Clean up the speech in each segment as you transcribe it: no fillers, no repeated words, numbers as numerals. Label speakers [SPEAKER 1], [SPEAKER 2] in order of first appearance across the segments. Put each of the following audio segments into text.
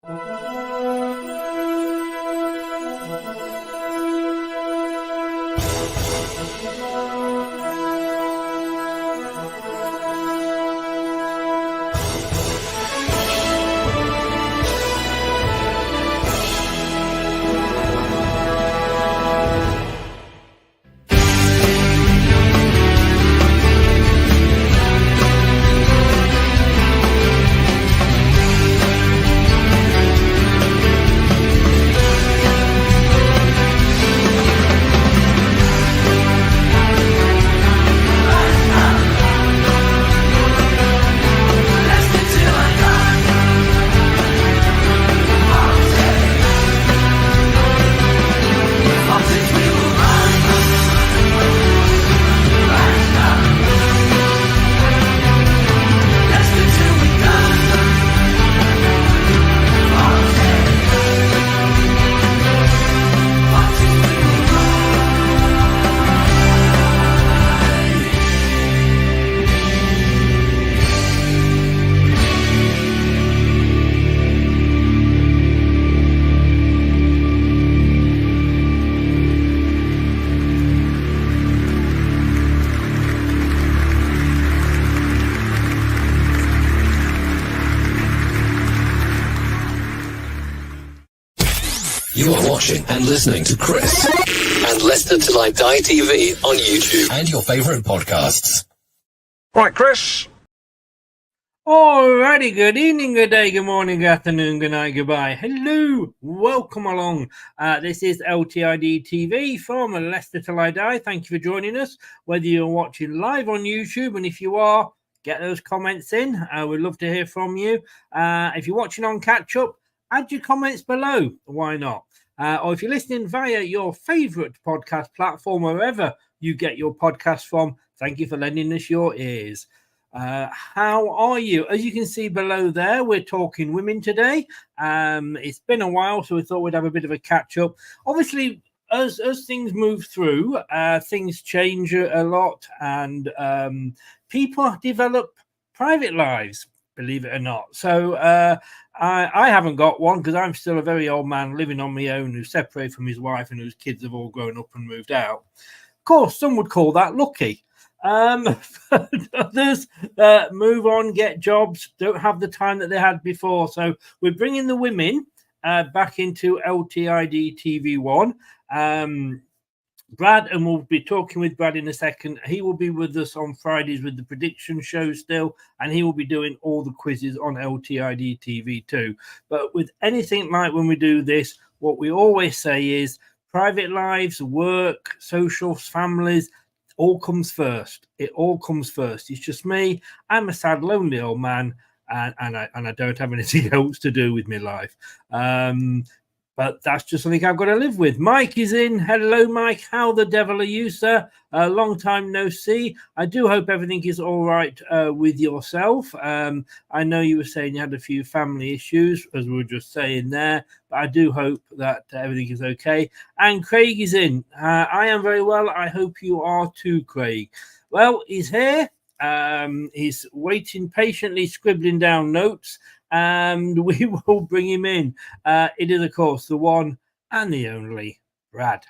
[SPEAKER 1] You are watching and listening to Chris and LCWFC on YouTube and your favourite podcasts.
[SPEAKER 2] Right, Chris.
[SPEAKER 3] Alrighty, good evening, good day, good morning, good afternoon, good night, goodbye. Hello, welcome along. This is LTiDtv from Leicester Till I Die. Thank you for joining us, whether you're watching live on YouTube, and if you are, get those comments in. We'd love to hear from you. If you're watching on catch up, add your comments below. Why not? Or if you're listening via your favourite podcast platform, wherever you get your podcast from, thank you for lending us your ears. How are you? As you can see below there, we're talking women today. It's been a while, so we thought we'd have a bit of a catch up. Obviously, as things move through, things change a lot, and people develop private lives, believe it or not. So I haven't got one because I'm still a very old man living on my own who's separated from his wife and whose kids have all grown up and moved out. Of course, some would call that lucky. But others move on, get jobs, don't have the time that they had before. So we're bringing the women back into LTiDtv1. Brad, and we'll be talking with Brad in a second. He will be with us on Fridays with the prediction show still, and he will be doing all the quizzes on LTiDtv too. But with anything like when we do this, what we always say is private lives, work, socials, families, all comes first. It all comes first. It's just me. I'm a sad, lonely old man, and I don't have anything else to do with my life. But that's just something I've got to live with. Mike is in. Hello, Mike. How the devil are you, sir? Long time no see. I do hope everything is all right with yourself. I know you were saying you had a few family issues, as we were just saying there, but I do hope that everything is okay. And Craig is in. I am very well. I hope you are too, Craig. Well, he's here. He's waiting patiently, scribbling down notes, and we will bring him in. It is, of course, the one and the only Brad.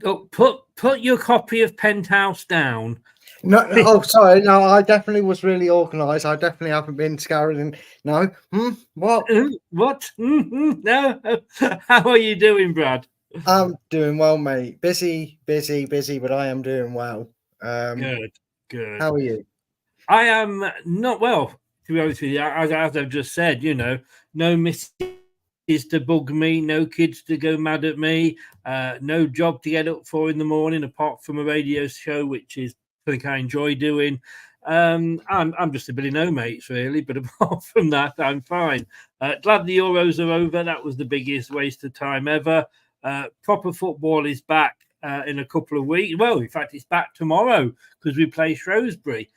[SPEAKER 3] Oh, put your copy of Penthouse down.
[SPEAKER 4] No, oh, sorry. No, I definitely was really organised. I definitely haven't been scouring. No, what?
[SPEAKER 3] What? No. How are you doing, Brad?
[SPEAKER 4] I'm doing well, mate. Busy, but I am doing well.
[SPEAKER 3] Good.
[SPEAKER 4] How are you?
[SPEAKER 3] I am not well, to be honest with you. As I've just said, no misses to bug me, no kids to go mad at me, no job to get up for in the morning apart from a radio show, which is something I enjoy doing. I'm just a Billy No mates, really, but apart from that, I'm fine. Glad the Euros are over. That was the biggest waste of time ever. Proper football is back, in a couple of weeks. Well, in fact, it's back tomorrow because we play Shrewsbury.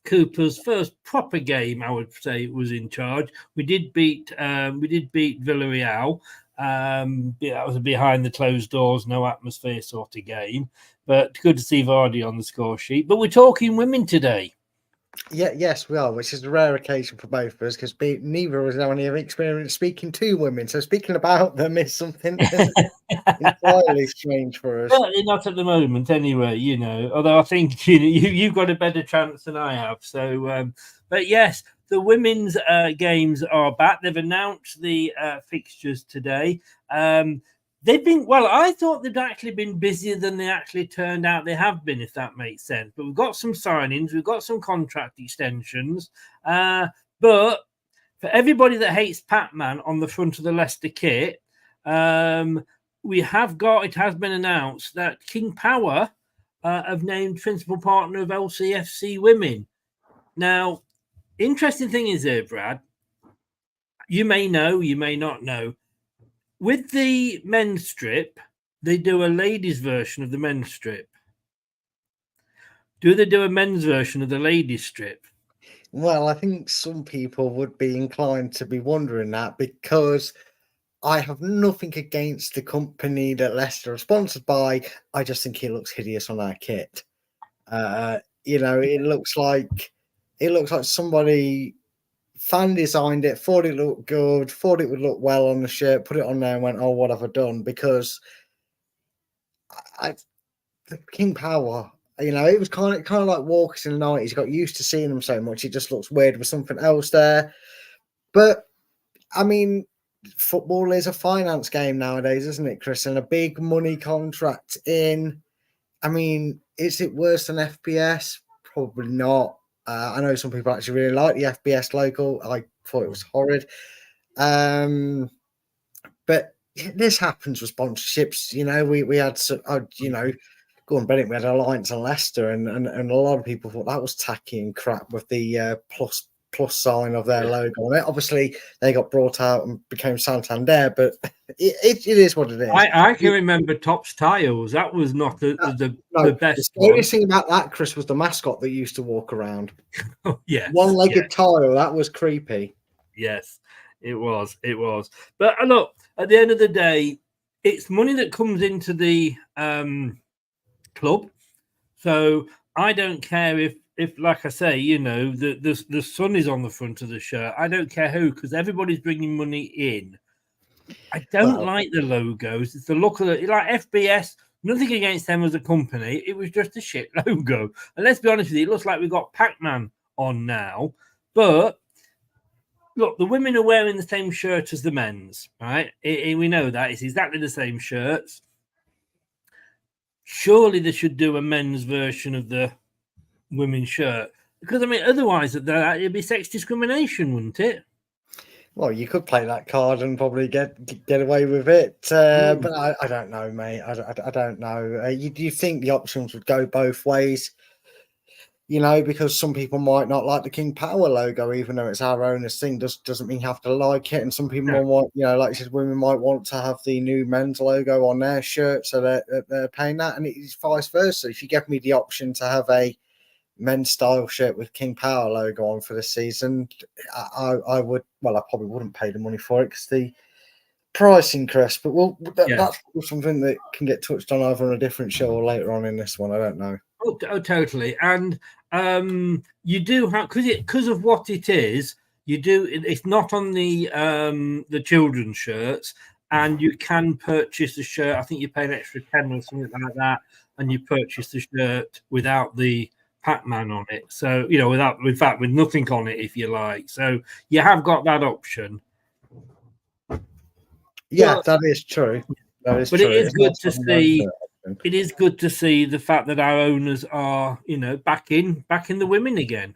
[SPEAKER 3] Cooper's first proper game, I would say, was in charge. We did beat Villarreal. That was a behind the closed doors, no atmosphere sort of game. But good to see Vardy on the score sheet. But we're talking women today.
[SPEAKER 4] Yeah, yes, we are, which is a rare occasion for both of us because neither of us have any experience speaking to women. So speaking about them is something entirely strange for us.
[SPEAKER 3] Certainly not at the moment, anyway. You know, although I think you've got a better chance than I have. So, but yes, the women's games are back. They've announced the fixtures today. They've been, well, I thought they'd actually been busier than they actually turned out they have been, if that makes sense. But we've got some signings, we've got some contract extensions. But for everybody that hates Pac-Man on the front of the Leicester kit, it has been announced that King Power have named principal partner of LCFC Women. Now, interesting thing is there, Brad, you may know, you may not know, with the men's strip, they do a ladies' version of the men's strip. Do they do a men's version of the ladies' strip?
[SPEAKER 4] Well, I think some people would be inclined to be wondering that because I have nothing against the company that Leicester are sponsored by. I just think it looks hideous on our kit. It looks like somebody fan designed it, thought it looked good, thought it would look well on the shirt, put it on there and went, oh, what have I done? Because King Power, it was kind of like Walkers in the 90s. You got used to seeing them so much, it just looks weird with something else there. But, I mean, football is a finance game nowadays, isn't it, Chris? And a big money contract in. I mean, is it worse than FPS? Probably not. I know some people actually really like the FBS logo. I thought it was horrid. But this happens with sponsorships. We had, Gordon Bennett, we had Alliance on Leicester, and a lot of people thought that was tacky and crap with the plus sign of their logo on it. Obviously, they got brought out and became Santander, but it is what it is.
[SPEAKER 3] I can remember Topps Tiles. That was not the best.
[SPEAKER 4] The scariest thing about that, Chris, was the mascot that used to walk around.
[SPEAKER 3] Yes,
[SPEAKER 4] one-legged tile. That was creepy.
[SPEAKER 3] Yes, it was. It was. But look, at the end of the day, it's money that comes into the club. So I don't care if like I say, the sun is on the front of the shirt. I don't care who, because everybody's bringing money in. I don't like the logos. It's the look of it. Like FBS, nothing against them as a company. It was just a shit logo. And let's be honest with you, it looks like we've got Pac-Man on now. But look, the women are wearing the same shirt as the men's, right? We know that. It's exactly the same shirts. Surely they should do a men's version of the women's shirt, because I mean, otherwise it'd be sex discrimination, wouldn't it?
[SPEAKER 4] Well, you could play that card and probably get away with it, but I don't know, mate. I don't know. Do you think the options would go both ways? Because some people might not like the King Power logo, even though it's our owner's thing. Doesn't mean you have to like it. And some people want, like you said, women might want to have the new men's logo on their shirt, so they're paying that, and it's vice versa. If you give me the option to have a men's style shirt with King Power logo on for the season, I would. Well, I probably wouldn't pay the money for it because the pricing, Chris. But that's something that can get touched on either on a different show or later on in this one. I don't know.
[SPEAKER 3] Oh, totally. And you do have, because of what it is. You do. It's not on the children's shirts, and you can purchase the shirt. I think you pay an extra 10 or something like that, and you purchase the shirt without the Pac-Man on it. So, with nothing on it, if you like. So you have got that option.
[SPEAKER 4] Yeah, that is true. That is true.
[SPEAKER 3] It is good to see. It is good to see the fact that our owners are, back in the women again.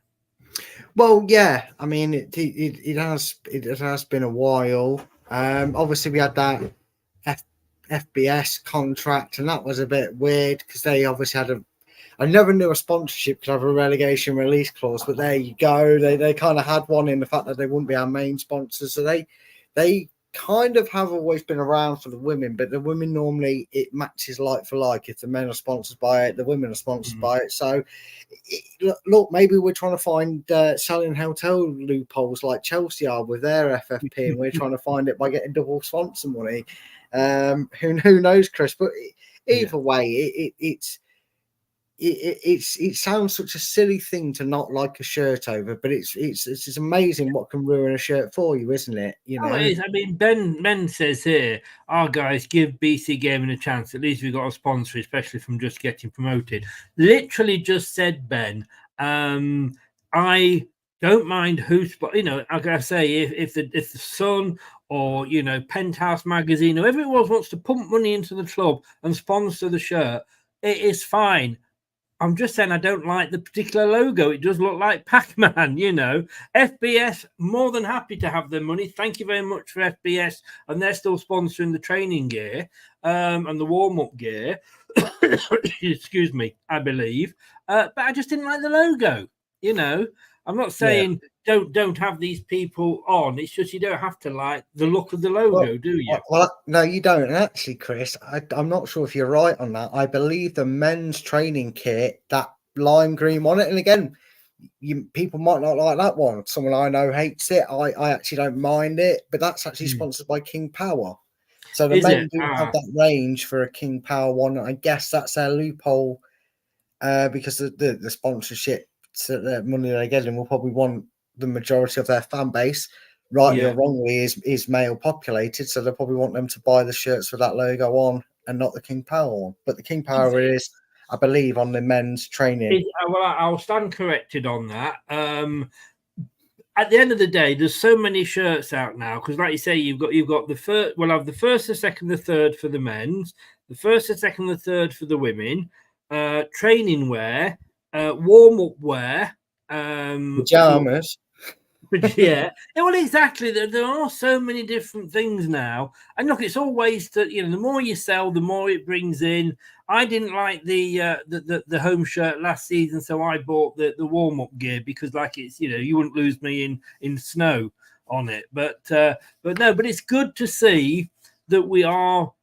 [SPEAKER 4] Well, yeah. I mean, it has been a while. Obviously, we had that FBS contract, and that was a bit weird because they obviously had I never knew a sponsorship could have a relegation release clause, but there you go. They kind of had one in the fact that they wouldn't be our main sponsors, so they kind of have always been around for the women, but the women normally it matches like for like. If the men are sponsored by it, the women are sponsored by it. So, look, maybe we're trying to find selling hotel loopholes like Chelsea are with their FFP, and we're trying to find it by getting double sponsor money. Who knows, Chris? But either way, it sounds such a silly thing to not like a shirt over, but it's amazing what can ruin a shirt for you, isn't it? You know,
[SPEAKER 3] it is. I mean, Ben says here, our guys give BC Gaming a chance. At least we got a sponsor, especially from just getting promoted. Literally just said Ben. I don't mind who's, you know, like I say, if the Sun or Penthouse magazine, whoever it was, wants to pump money into the club and sponsor the shirt, it is fine. I'm just saying I don't like the particular logo. It does look like Pac-Man, FBS, more than happy to have their money. Thank you very much for FBS. And they're still sponsoring the training gear and the warm-up gear. Excuse me, I believe. But I just didn't like the logo, I'm not saying don't have these people on. It's just you don't have to like the look of the logo, do you?
[SPEAKER 4] Well, no, you don't. And actually, Chris, I'm not sure if you're right on that. I believe the men's training kit, that lime green on it, and again, people might not like that one. Someone I know hates it. I actually don't mind it, but that's actually sponsored by King Power. So the men do have that range for a King Power one. I guess that's their loophole because the sponsorship, so the money they're getting will probably want the majority of their fan base, rightly or wrongly, is male populated. So they'll probably want them to buy the shirts with that logo on and not the King Power one. But the King Power is, I believe, on the men's training.
[SPEAKER 3] Well, I'll stand corrected on that. At the end of the day, there's so many shirts out now because, like you say, you've got the first. We'll have the first, the second, the third for the men's, the first, the second, the third for the women, training wear, warm up wear,
[SPEAKER 4] pajamas.
[SPEAKER 3] Well, exactly. There are so many different things now, and look, it's always that the more you sell, the more it brings in. I didn't like the home shirt last season, so I bought the warm up gear because, like, it's you wouldn't lose me in snow on it. But it's good to see that we are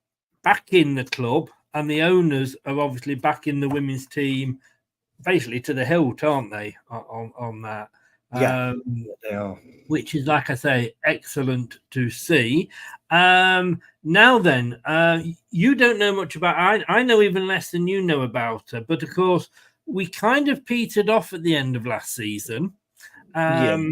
[SPEAKER 3] back in the club, and the owners are obviously back in the women's team, basically to the hilt, aren't they? On that.
[SPEAKER 4] Yeah, they are.
[SPEAKER 3] Which is, like I say, excellent to see. Now then, you don't know much about. I know even less than you know about her, but of course, we kind of petered off at the end of last season. But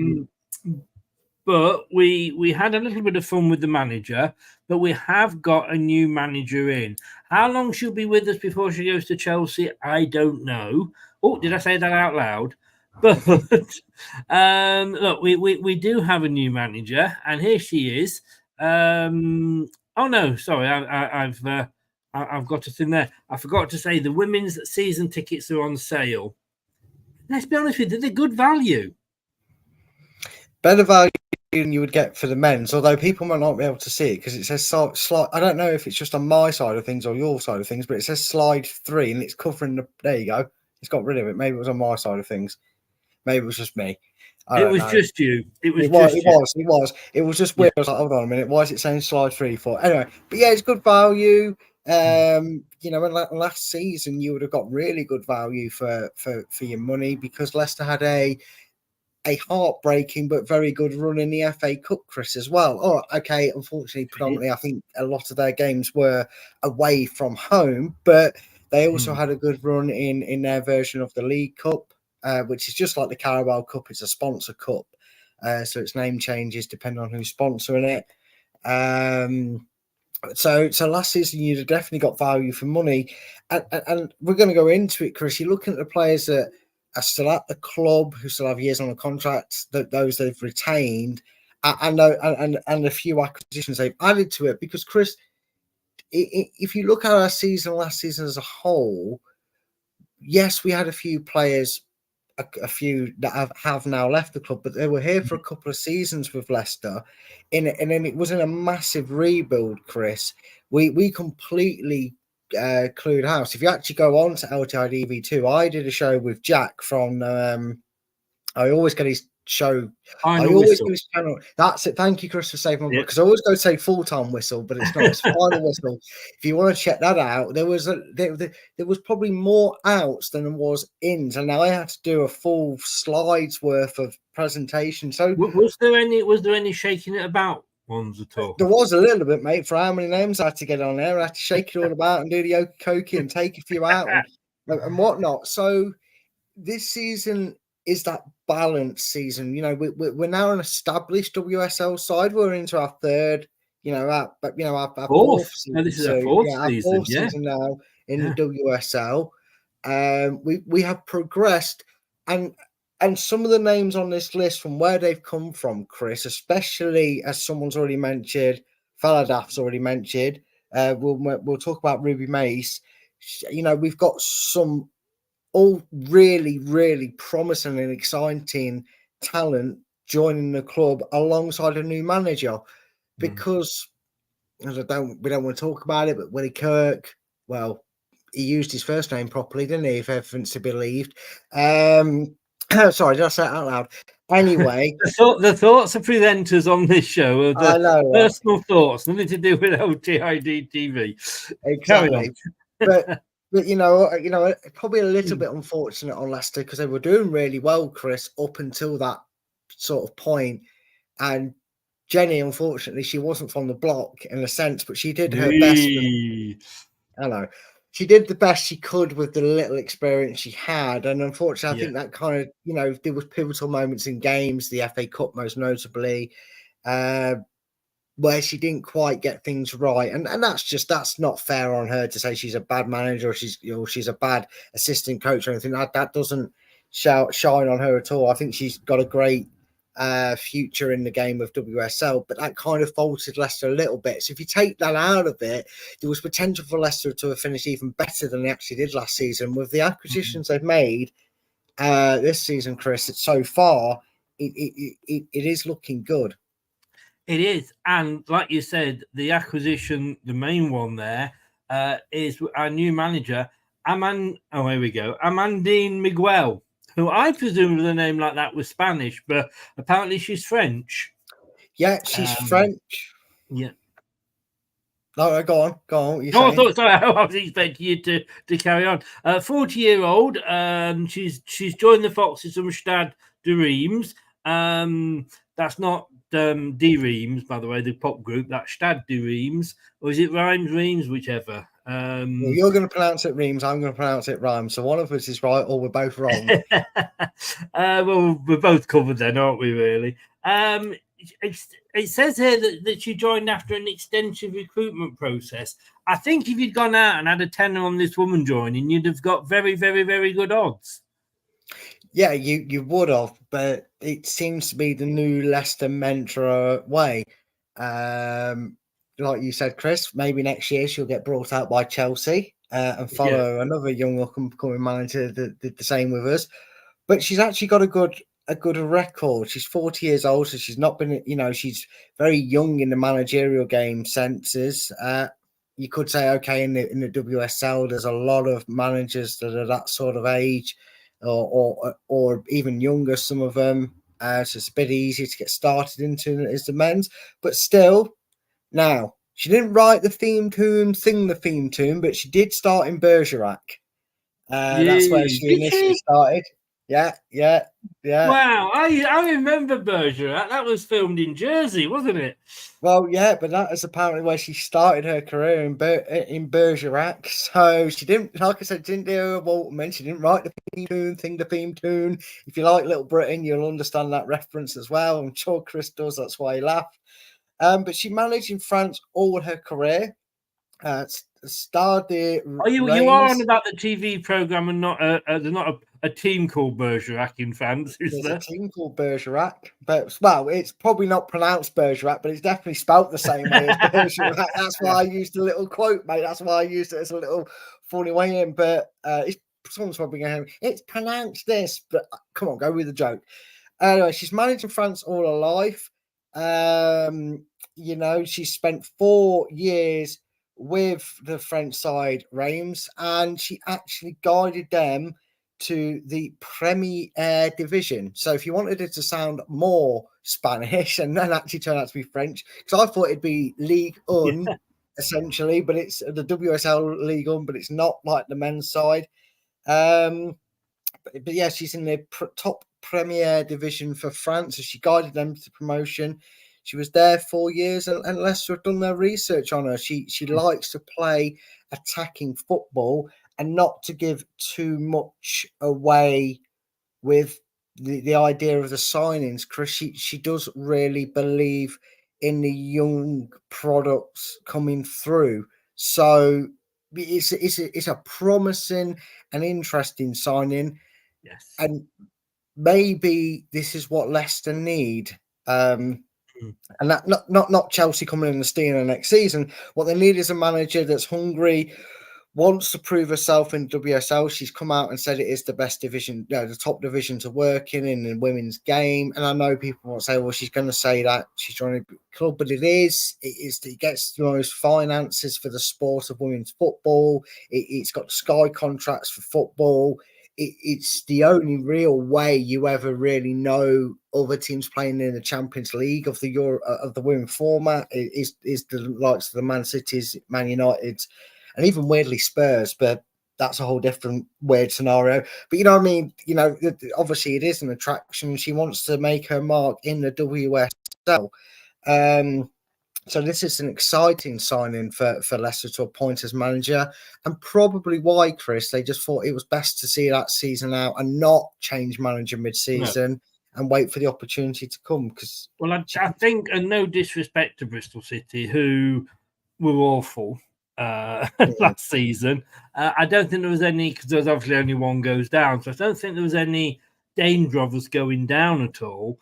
[SPEAKER 3] we had a little bit of fun with the manager, but we have got a new manager in. How long she'll be with us before she goes to Chelsea, I don't know. Oh, did I say that out loud? But look, we do have a new manager, and here she is. Oh no, sorry, I've got us in there. I forgot to say the women's season tickets are on sale. Let's be honest with you, they're good value.
[SPEAKER 4] Better value than you would get for the men's, although people might not be able to see it because it says slide. I don't know if it's just on my side of things or your side of things, but it says slide 3 and it's covering the. There you go. It's got rid of it. Maybe it was on my side of things. Maybe it was just me.
[SPEAKER 3] It was just you. It was
[SPEAKER 4] just weird. I was like, hold on a minute. Why is it saying slide 3 4? Anyway, but yeah, it's good value. Last season you would have got really good value for your money because Leicester had a heartbreaking but very good run in the FA Cup, Chris, as well. Oh, okay. Unfortunately, predominantly, I think a lot of their games were away from home, but they also had a good run in their version of the League Cup. Which is just like the Carabao Cup. It's a sponsor cup. So its name changes depending on who's sponsoring it. So last season, you'd have definitely got value for money. And we're going to go into it, Chris. You're looking at the players that are still at the club, who still have years on the contract, those they've retained, and a few acquisitions they've added to it. Because, Chris, if you look at our season, last season as a whole, yes, we had a few players, a few that have now left the club, but they were here for a couple of seasons with Leicester, and then it was in a massive rebuild, Chris. We completely clued house. If you actually go on to LTiDtv 2, I did a show with Jack from I always get his show. I
[SPEAKER 3] Final
[SPEAKER 4] always
[SPEAKER 3] whistle.
[SPEAKER 4] do this channel. That's it. Thank you, Chris, for saving my
[SPEAKER 3] Yep.
[SPEAKER 4] because I always go say full-time whistle, but it's not. It's final whistle. If you want to check that out, there was probably more outs than there was ins, and now I had to do a full slides worth of presentation. So
[SPEAKER 3] Was there any shaking it about ones at all?
[SPEAKER 4] there was a little bit, mate, for how many names I had to get on there. I had to shake it all about and do the okey and take a few out and whatnot. So this season is that balanced season. You know, we're now an established WSL side. We're into our third, our fourth season.
[SPEAKER 3] No, this is our fourth
[SPEAKER 4] our
[SPEAKER 3] season.
[SPEAKER 4] Fourth season now in the WSL. We have progressed, and some of the names on this list from where they've come from, Chris, especially as someone's already mentioned, Faladaf's already mentioned. We'll talk about Ruby Mace. You know, we've got some all really, really promising and exciting talent joining the club alongside a new manager. Because we don't want to talk about it, but Willie Kirk, well, he used his first name properly, didn't he? If everything's to be believed. Sorry, did I say it out loud? Anyway,
[SPEAKER 3] the thoughts of presenters on this show are the personal thoughts, nothing to do with LTiDtv.
[SPEAKER 4] Exactly, but you know, probably a little bit unfortunate on Leicester because they were doing really well, Chris, up until that sort of point. And Jenny, unfortunately, she wasn't from the block in a sense, but she did her best. She did the best she could with the little experience she had. And unfortunately, I think that kind of, there was pivotal moments in games, the FA Cup most notably, where she didn't quite get things right. And that's not fair on her to say she's a bad manager or she's a bad assistant coach or anything. That doesn't shine on her at all. I think she's got a great future in the game of WSL, but that kind of faltered Leicester a little bit. So if you take that out of it, there was potential for Leicester to have finished even better than they actually did last season. With the acquisitions they've made this season, Chris, so far, it is looking good.
[SPEAKER 3] It is, and like you said, the acquisition, the main one there, is our new manager, Amandine Miguel, who I presume with a name like that was Spanish, but apparently she's French.
[SPEAKER 4] Yeah, she's French.
[SPEAKER 3] Yeah.
[SPEAKER 4] No, go on.
[SPEAKER 3] I was expecting you to carry on. 40-year-old. She's joined the Foxes from Stade de Reims. That's not D Reims, by the way, the pop group. That's Stade de Reims, or is it Reims, whichever.
[SPEAKER 4] Well, you're going to pronounce it Reims. I'm going to pronounce it Rhymes. So one of us is right, or we're both wrong.
[SPEAKER 3] Well, we're both covered then, aren't we? Really. It says here that she joined after an extensive recruitment process. I think if you'd gone out and had a tenner on this woman joining, you'd have got very, very, very good odds.
[SPEAKER 4] Yeah, you would have, but it seems to be the new Leicester mentor way. Like you said, Chris, maybe next year she'll get brought out by Chelsea and follow another young up-and-coming manager that did the same with us. But she's actually got a good record. She's 40 years old, so she's not been, she's very young in the managerial game senses. You could say, okay, in the WSL, there's a lot of managers that are that sort of age or even younger, some of them. So it's a bit easier to get started into as the men's, but still. Now, she didn't write the theme tune, sing the theme tune, but she did start in Bergerac. That's where she initially started. Yeah.
[SPEAKER 3] Wow, I remember Bergerac. That was filmed in Jersey, wasn't it?
[SPEAKER 4] Well, yeah, but that is apparently where she started her career in Bergerac. So she didn't, like I said, didn't do a Waterman. She didn't write the theme tune, sing the theme tune. If you like Little Britain, you'll understand that reference as well. I'm sure Chris does. That's why he laughed. But she managed in France all her career.
[SPEAKER 3] You are on about the TV program and not a team called Bergerac in France, is there?
[SPEAKER 4] There's a team called Bergerac, but it's probably not pronounced Bergerac, but it's definitely spelt the same way as Bergerac. That's why I used a little quote, mate. That's why I used it as a little funny way in. But someone's probably going to it's pronounced this, but come on, go with the joke. Anyway, she's managed in France all her life. She spent 4 years with the French side, Reims, and she actually guided them to the Premier Division. So if you wanted it to sound more Spanish and then actually turn out to be French, because I thought it'd be League Un essentially, but it's the WSL League Un, but it's not like the men's side. But yeah, she's in the top Premier Division for France. So she guided them to promotion. She was there 4 years, and Leicester have done their research on her. She likes to play attacking football and not to give too much away with the idea of the signings. Chris, she does really believe in the young products coming through. So it's a promising and interesting signing.
[SPEAKER 3] Yes.
[SPEAKER 4] And maybe this is what Leicester need. And that not Chelsea coming in and stealing her next season. What they need is a manager that's hungry, wants to prove herself in WSL. She's come out and said it is the best division, the top division to work in the women's game. And I know people will say, well, she's going to say that she's joining a club, but it gets the most finances for the sport of women's football. It's got Sky contracts for football. It's the only real way you ever really know other teams playing in the Champions League of the women format is the likes of the Man Cities, Man United, and even weirdly Spurs, but that's a whole different weird scenario. But you know what I mean? Obviously it is an attraction. She wants to make her mark in the WSL. So this is an exciting signing for Leicester to appoint as manager, and probably why, Chris, they just thought it was best to see that season out and not change manager mid-season and wait for the opportunity to come.
[SPEAKER 3] Well, I think, and no disrespect to Bristol City, who were awful last season, I don't think there was any, because there's obviously only one goes down, so I don't think there was any danger of us going down at all.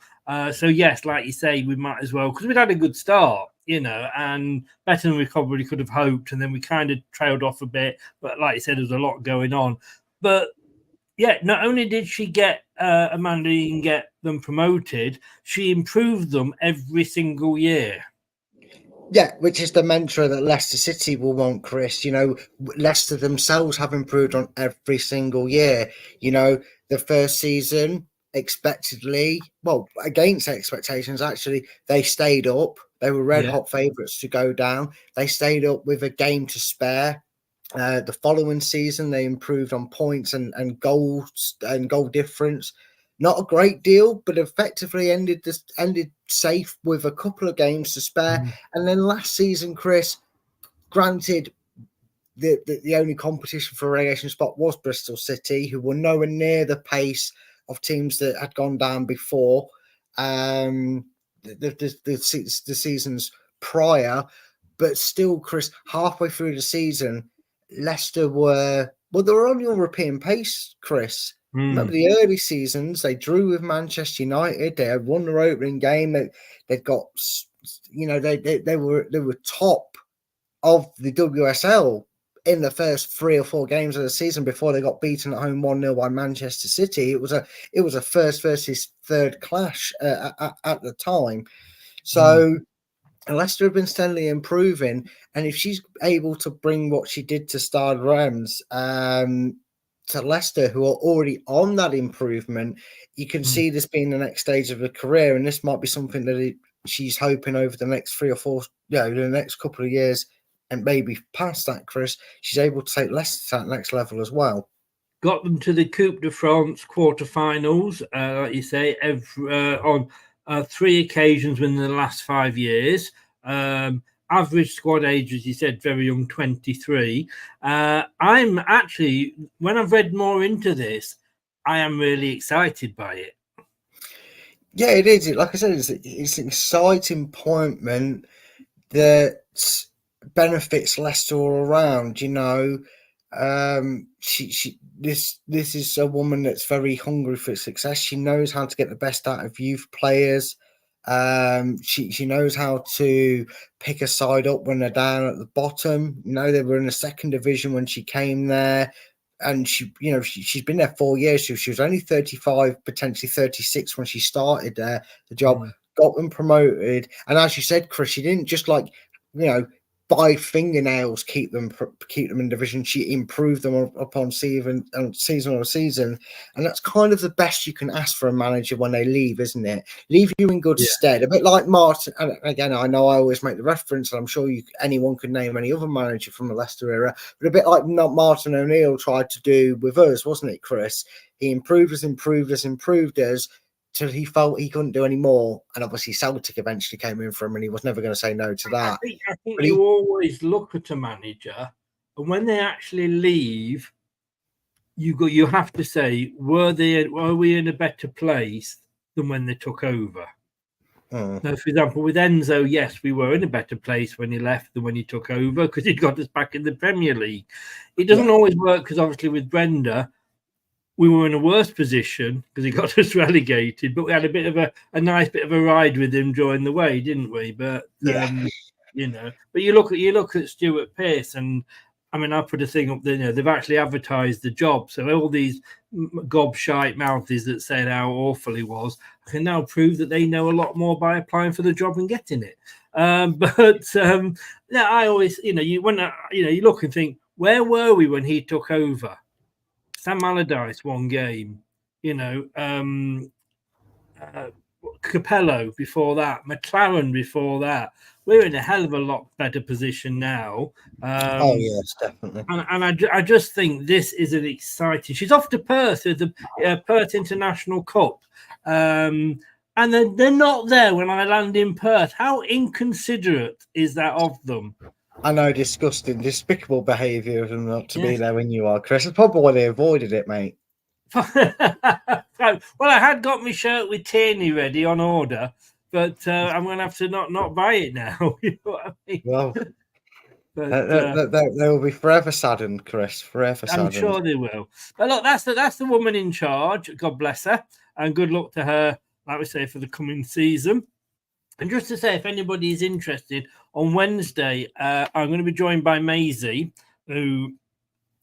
[SPEAKER 3] So yes, like you say, we might as well, because we'd had a good start, and better than we probably could have hoped, and then we kind of trailed off a bit. But like you said, there's a lot going on. But yeah, not only did she get Amanda and get them promoted, she improved them every single year.
[SPEAKER 4] Yeah, which is the mantra that Leicester City will want, Chris. Leicester themselves have improved on every single year. The first season, expectedly, well, against expectations, actually, they stayed up. They were red-hot favourites to go down. They stayed up with a game to spare. The following season, they improved on points and goals and goal difference. Not a great deal, but effectively ended safe with a couple of games to spare. And then last season, Chris, granted, the only competition for a relegation spot was Bristol City, who were nowhere near the pace of teams that had gone down before the seasons prior. But still, Chris, halfway through the season, Leicester were on European pace, Chris. Remember the early seasons, they drew with Manchester United. They had won their opening game. They'd got, they were top of the WSL in the first 3 or 4 games of the season before they got beaten at home 1-0 by Manchester City. It was a first versus third clash at the time. So Leicester have been steadily improving, and if she's able to bring what she did to Stade Reims to Leicester, who are already on that improvement, you can see this being the next stage of her career, and this might be something that she's hoping over the next 3 or 4, the next couple of years, and maybe past that, Chris, she's able to take Leicester to that next level as well.
[SPEAKER 3] Got them to the Coupe de France quarterfinals, like you say, on 3 occasions within the last 5 years. Average squad age, as you said, very young, 23. I'm actually, when I've read more into this, I am really excited by it.
[SPEAKER 4] Yeah, it is. Like I said, it's an exciting appointment that benefits Leicester all around. This is a woman that's very hungry for success. She knows how to get the best out of youth players. She knows how to pick a side up when they're down at the bottom. They were in the second division when she came there, and she's been there 4 years. She was only 35, potentially 36 when she started there. The job got them promoted, and as you said, Chris, she didn't just by fingernails keep them in division. She improved them upon season on season, and that's kind of the best you can ask for a manager when they leave, isn't it? Leave you in good stead. A bit like Martin. And again, I know I always make the reference, and I'm sure anyone could name any other manager from the Leicester era, but a bit like Martin O'Neill tried to do with us, wasn't it, Chris? He improved us till he felt he couldn't do any more, and obviously Celtic eventually came in for him, and he was never going to say no to that.
[SPEAKER 3] I think you always look at a manager, and when they actually leave, you have to say, were we in a better place than when they took over? Now, for example, with Enzo, yes, we were in a better place when he left than when he took over, because he got us back in the Premier League. It doesn't always work, because obviously with Brenda, we were in a worse position because he got us relegated, but we had a bit of a nice bit of a ride with him during the way, didn't we? But you know, but you look at Stuart Pearce, and I mean, I put a thing up there. You know, they've actually advertised the job, so all these gobshite mouthies that said how awful he was, I can now prove that they know a lot more by applying for the job and getting it. Yeah, I always, you look and think, where were we when he took over? Sam Allardyce one game, Capello before that, McLaren before that. We're in a hell of a lot better position now.
[SPEAKER 4] Oh yes, definitely.
[SPEAKER 3] And I just think this is an exciting. She's off to Perth with the Perth International Cup, and they're not there when I land in Perth. How inconsiderate is that of them?
[SPEAKER 4] I know, disgusting, despicable behaviour of them not to be there when you are, Chris. That's probably why they avoided it, mate.
[SPEAKER 3] Well, I had got my shirt with Tierney ready on order, but I'm going to have to not buy it now. You know what I mean?
[SPEAKER 4] Well, they will be forever saddened, Chris. Forever saddened.
[SPEAKER 3] I'm sure they will. But look, that's the woman in charge. God bless her, and good luck to her, like we say, for the coming season. And just to say, if anybody is interested, on Wednesday, I'm going to be joined by Maisie, who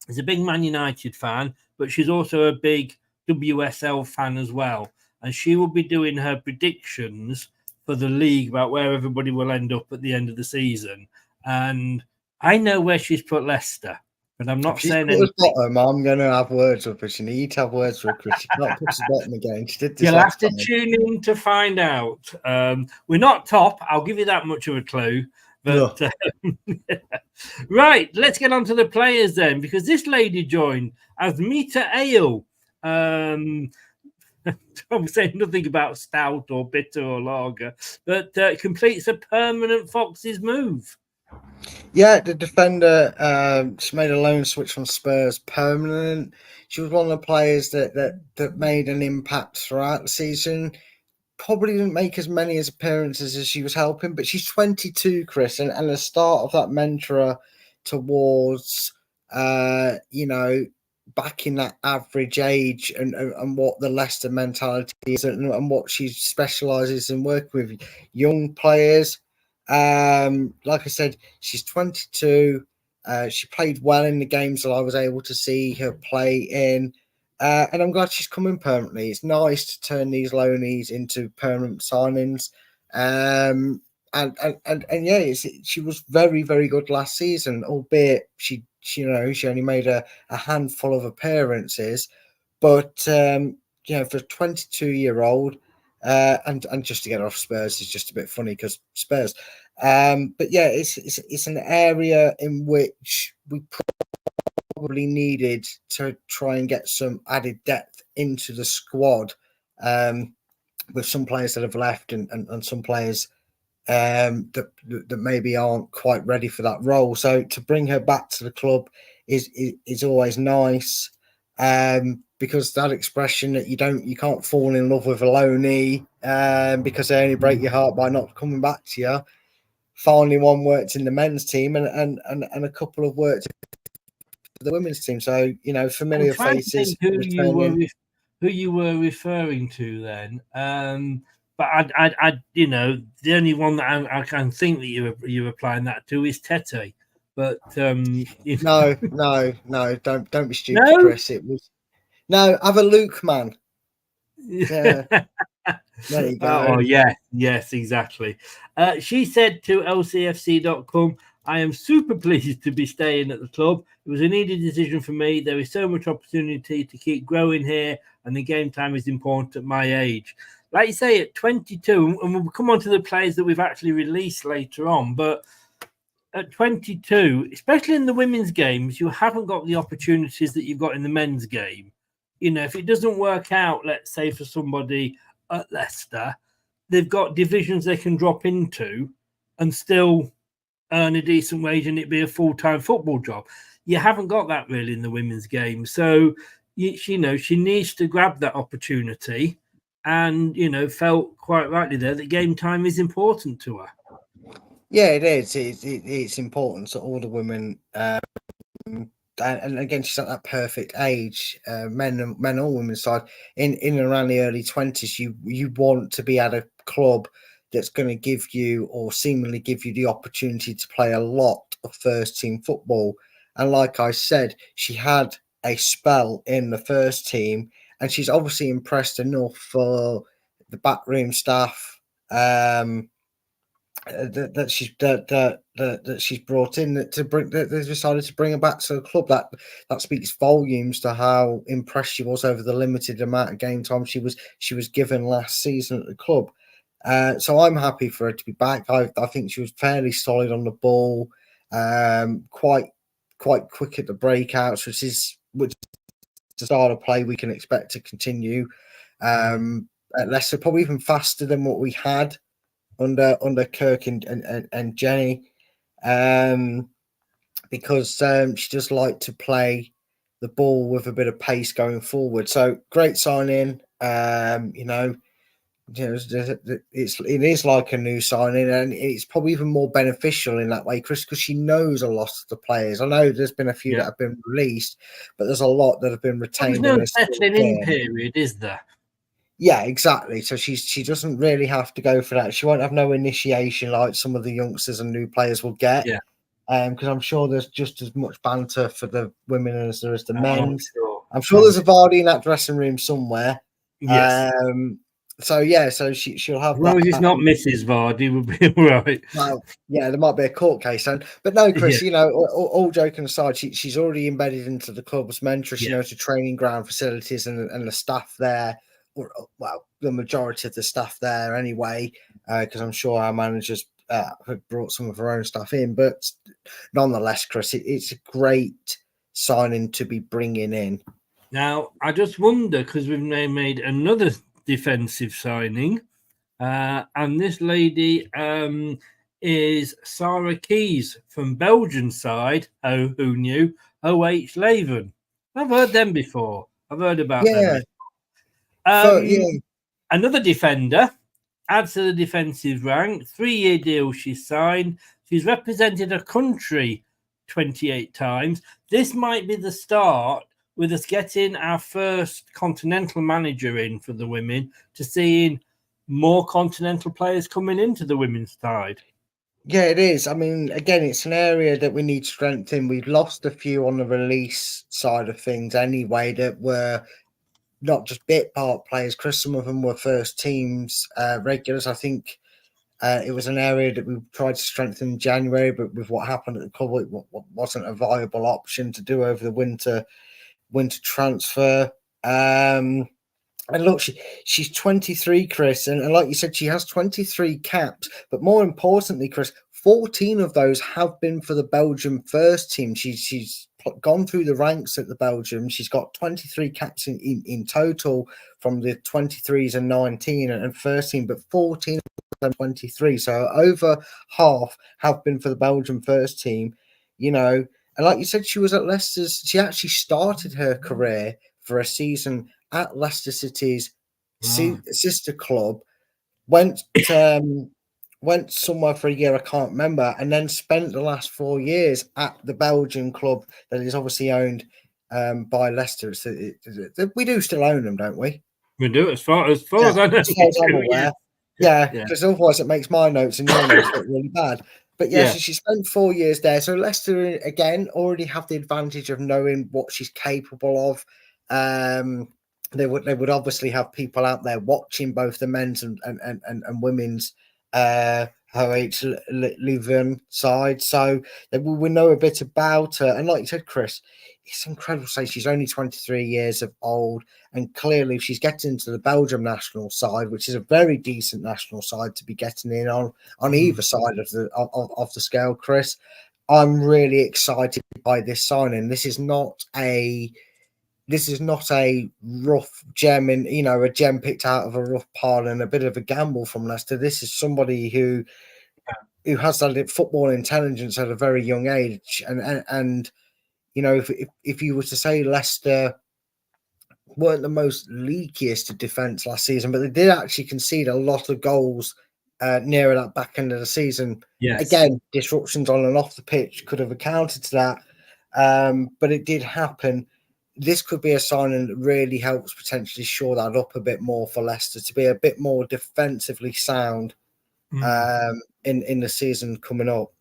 [SPEAKER 3] is a big Man United fan, but she's also a big WSL fan as well. And she will be doing her predictions for the league about where everybody will end up at the end of the season. And I know where she's put Leicester, but I'm not saying anything.
[SPEAKER 4] Bottom, I'm going to have words with her. She needs to have words with her, Chris. She can't put us bottom again. She did this.
[SPEAKER 3] You'll have to tune in to find out. We're not top. I'll give you that much of a clue. But right, let's get on to the players then, because this lady joined as Mita Ale. I'm saying nothing about stout or bitter or lager, but completes a permanent Foxes move.
[SPEAKER 4] Yeah, the defender, she made a loan switch from Spurs permanent. She was one of the players that made an impact throughout the season. Probably didn't make as many appearances as she was helping, but she's 22, Chris, and the start of that mentor towards, back in that average age and what the Leicester mentality is and what she specialises in working with young players. Like I said, she's 22. She played well in the games that I was able to see her play in. And I'm glad she's coming permanently. It's nice to turn these loanies into permanent signings. And yeah, she was very, very good last season, albeit she only made a handful of appearances. But for a 22-year-old, and just to get off Spurs is just a bit funny because Spurs. But yeah, it's an area in which we probably needed to try and get some added depth into the squad, with some players that have left and some players that maybe aren't quite ready for that role. So to bring her back to the club is always nice, because that expression that you can't fall in love with a loanee because they only break your heart by not coming back to you. Finally, one worked in the men's team and a couple have worked the women's team, so familiar faces.
[SPEAKER 3] Who you were referring to then? But I the only one that I can think that you're applying that to is Tete. But
[SPEAKER 4] no, don't be stupid, no? Chris. It was have a Luke, man. Yeah. There you go.
[SPEAKER 3] Oh yes, exactly. She said to LCFC.com, I am super pleased to be staying at the club. It was a needed decision for me. There is so much opportunity to keep growing here, and the game time is important at my age. Like you say, at 22, and we'll come on to the players that we've actually released later on, but at 22, especially in the women's games, you haven't got the opportunities that you've got in the men's game. You know, if it doesn't work out, let's say for somebody at Leicester, they've got divisions they can drop into and still earn a decent wage and it be a full-time football job. You haven't got that really in the women's game. So, she needs to grab that opportunity and, felt quite rightly there that game time is important to her.
[SPEAKER 4] Yeah, it is. It's important to all the women. And again, she's at that perfect age, men or women's side, in and around the early 20s. You want to be at a club that's going to give you, or seemingly give you, the opportunity to play a lot of first team football. And like I said, she had a spell in the first team, and she's obviously impressed enough for the backroom staff. That she's brought in that they decided to bring her back to the club. That speaks volumes to how impressed she was over the limited amount of game time she was given last season at the club. So I'm happy for her to be back. I think she was fairly solid on the ball, quite quick at the breakouts, which is the style of play we can expect to continue. At Leicester, probably even faster than what we had under Kirk and Jenny, because she does like to play the ball with a bit of pace going forward. So great signing. It is like a new signing, and it's probably even more beneficial in that way, Chris, because she knows a lot of the players. I know there's been a few that have been released, but there's a lot that have been retained.
[SPEAKER 3] There's no settling in period, is there?
[SPEAKER 4] Yeah, exactly. So she doesn't really have to go for that. She won't have no initiation like some of the youngsters and new players will get.
[SPEAKER 3] Yeah.
[SPEAKER 4] Because I'm sure there's just as much banter for the women as there is the men.
[SPEAKER 3] Sure.
[SPEAKER 4] I'm sure there's a Vardy in that dressing room somewhere.
[SPEAKER 3] Yes.
[SPEAKER 4] So she'll have
[SPEAKER 3] as long
[SPEAKER 4] that.
[SPEAKER 3] as it's not Mrs. Vardy, will be all right.
[SPEAKER 4] Well, yeah, there might be a court case then. But no, Chris, all joking aside, she's already embedded into the club's mentor. She knows the training ground facilities and the staff there. Well, the majority of the staff there anyway, because I'm sure our managers have brought some of her own stuff in. But nonetheless, Chris, it's a great signing to be bringing in.
[SPEAKER 3] Now, I just wonder, because we've now made another defensive signing, and this lady is Sarah Keys from Belgian side. Oh, who knew? OH Leuven. I've heard them before. I've heard about them. Another defender adds to the defensive rank. 3-year deal she's signed. She's represented her country 28 times. This might be the start with us getting our first continental manager in for the women, to seeing more continental players coming into the women's side.
[SPEAKER 4] Yeah, it is. I mean, again, it's an area that we need strength in. We've lost a few on the release side of things anyway that were not just bit part players, Chris. Some of them were first teams, regulars. I think it was an area that we tried to strengthen in January, but with what happened at the club, it wasn't a viable option to do over the winter transfer. And look, she's 23, Chris, and like you said, she has 23 caps. But more importantly, Chris, 14 of those have been for the Belgium first team. She's gone through the ranks at the Belgium. She's got 23 caps in total from the 23s and 19 and first team, but 14 of them 23. So over half have been for the Belgium first team, And like you said, she was at Leicester's. She actually started her career for a season at Leicester City's sister club. Went somewhere for a year, I can't remember, and then spent the last 4 years at the Belgian club that is obviously owned by Leicester. We do still own them, don't we?
[SPEAKER 3] We do, as far as I know.
[SPEAKER 4] As far as I'm aware. Yeah, because otherwise it makes my notes and your notes look really bad. But so she spent 4 years there. So Leicester, again, already have the advantage of knowing what she's capable of. They would obviously have people out there watching both the men's and women's Leon side, so we know a bit about her. And like you said, Chris, it's incredible to say she's only 23 years of old, and clearly if she's getting into the Belgium national side, which is a very decent national side to be getting in on either side of the scale, Chris. I'm really excited by this signing. This is not a rough gem a gem picked out of a rough pile and a bit of a gamble from Leicester. This is somebody who has that football intelligence at a very young age. And if you were to say Leicester weren't the most leakiest defence last season, but they did actually concede a lot of goals nearer that back end of the season.
[SPEAKER 3] Yes.
[SPEAKER 4] Again, disruptions on and off the pitch could have accounted to that, but it did happen. This could be a signing that really helps potentially shore that up a bit more for Leicester to be a bit more defensively sound in the season coming up.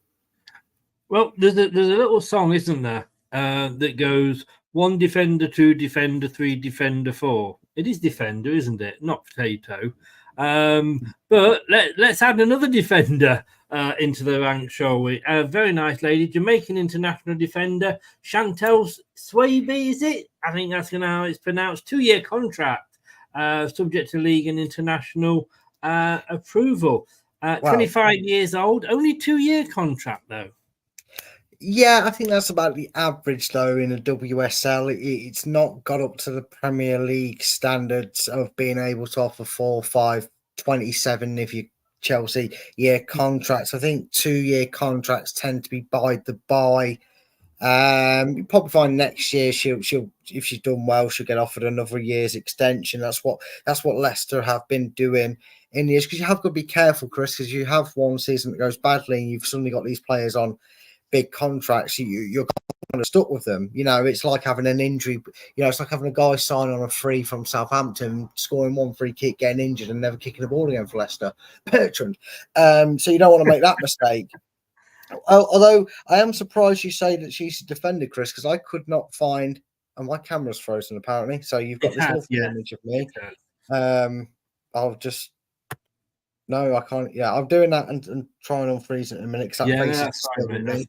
[SPEAKER 3] Well, there's a little song, isn't there, that goes 1 defender, 2 defender, 3 defender, 4. It is defender, isn't it? Not potato. But let's add another defender into the ranks, shall we? A very nice lady, Jamaican international defender, Chantel Swaby, is it? I think that's how it's pronounced. 2-year contract, subject to league and international approval. 25 years old, only 2-year contract, though.
[SPEAKER 4] Yeah, I think that's about the average, though, in the WSL. It's not got up to the Premier League standards of being able to offer 4, 5, 27 if you Chelsea year contracts. I think 2-year contracts tend to be by the by. You probably find next year she'll if she's done well, she'll get offered another year's extension. That's what Leicester have been doing in years, because you have got to be careful, Chris, because you have one season that goes badly and you've suddenly got these players on big contracts. You're kind of stuck with them. It's like having an injury. It's like having a guy sign on a free from Southampton, scoring 1 free kick, getting injured, and never kicking the ball again for Leicester. Bertrand. So you don't want to make that mistake. Although I am surprised you say that she's a defender, Chris, because I could not find. And my camera's frozen apparently. So you've got this lovely image of me. I'll just. No, I can't. Yeah, I'm doing that and trying to unfreeze it in a minute because that face is disturbing me.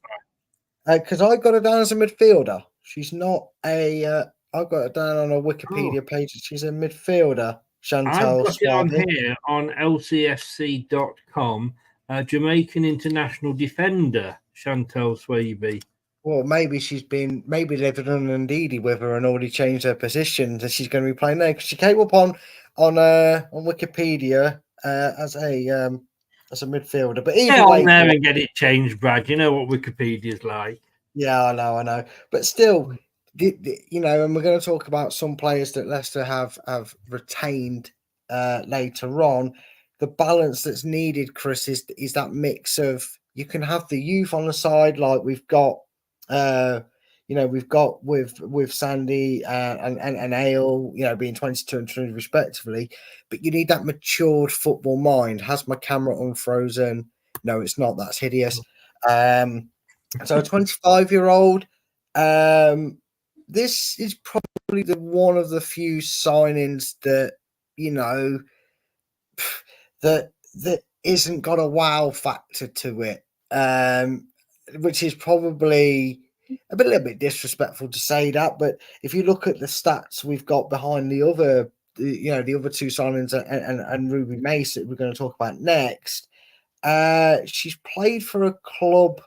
[SPEAKER 4] Because I got her down as a midfielder. She's not a. I've got her down on a Wikipedia page. She's a midfielder. Chantel
[SPEAKER 3] I've got it on
[SPEAKER 4] Swaby.
[SPEAKER 3] here on LCFC.com. Jamaican international defender Chantel Swaby.
[SPEAKER 4] Well, maybe they've done an LTiDtv with her and already changed her position, and she's going to be playing there because she came up on Wikipedia as a midfielder. But either
[SPEAKER 3] get
[SPEAKER 4] way,
[SPEAKER 3] on there and get it changed, Brad. You know what Wikipedia's like.
[SPEAKER 4] Yeah, I know. But still, and we're going to talk about some players that Leicester have retained later on. The balance that's needed, Chris, is that mix of, you can have the youth on the side, like we've got, we've got with Sandy and Ale, being 22 and 20 respectively. But you need that matured football mind. Has my camera unfrozen? No, it's not. That's hideous. So a 25-year-old. This is probably one of the few signings that that isn't got a wow factor to it, which is probably a little bit disrespectful to say that. But if you look at the stats we've got behind the other, the other 2 signings and Ruby Mace that we're going to talk about next, she's played for a club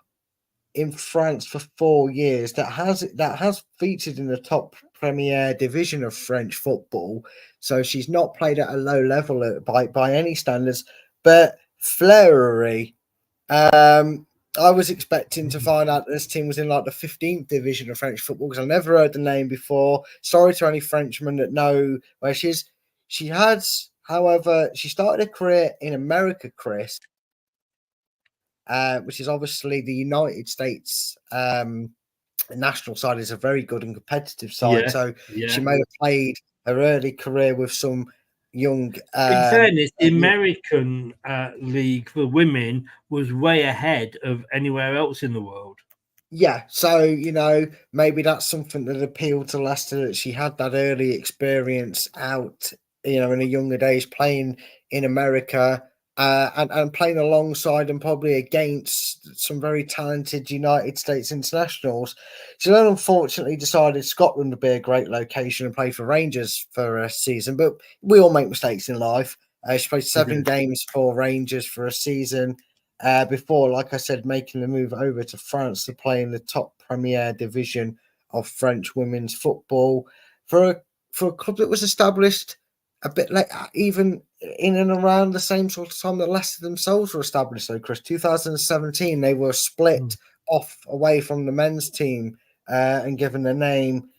[SPEAKER 4] in France for 4 years that has featured in the top Premier division of French football. So she's not played at a low level by any standards. But flirtery, I was expecting to find out this team was in like the 15th division of French football, because I never heard the name before. Sorry to any Frenchmen that know where she is. She has, however, she started a career in America, Chris, which is obviously the United States national side is a very good and competitive side. She may have played her early career with some young.
[SPEAKER 3] In fairness, the American league for women was way ahead of anywhere else in the world.
[SPEAKER 4] Yeah, so maybe that's something that appealed to Leicester, that she had that early experience out, in her younger days playing in America. and playing alongside and probably against some very talented United States internationals. She then unfortunately decided Scotland would be a great location and play for Rangers for a season, but we all make mistakes in life. She played 7 games for Rangers for a season before, like I said, making the move over to France to play in the top Premier Division of French women's football for a club that was established a bit like even in and around the same sort of time that Leicester themselves were established. So, Chris, 2017, they were split off away from the men's team and given the name.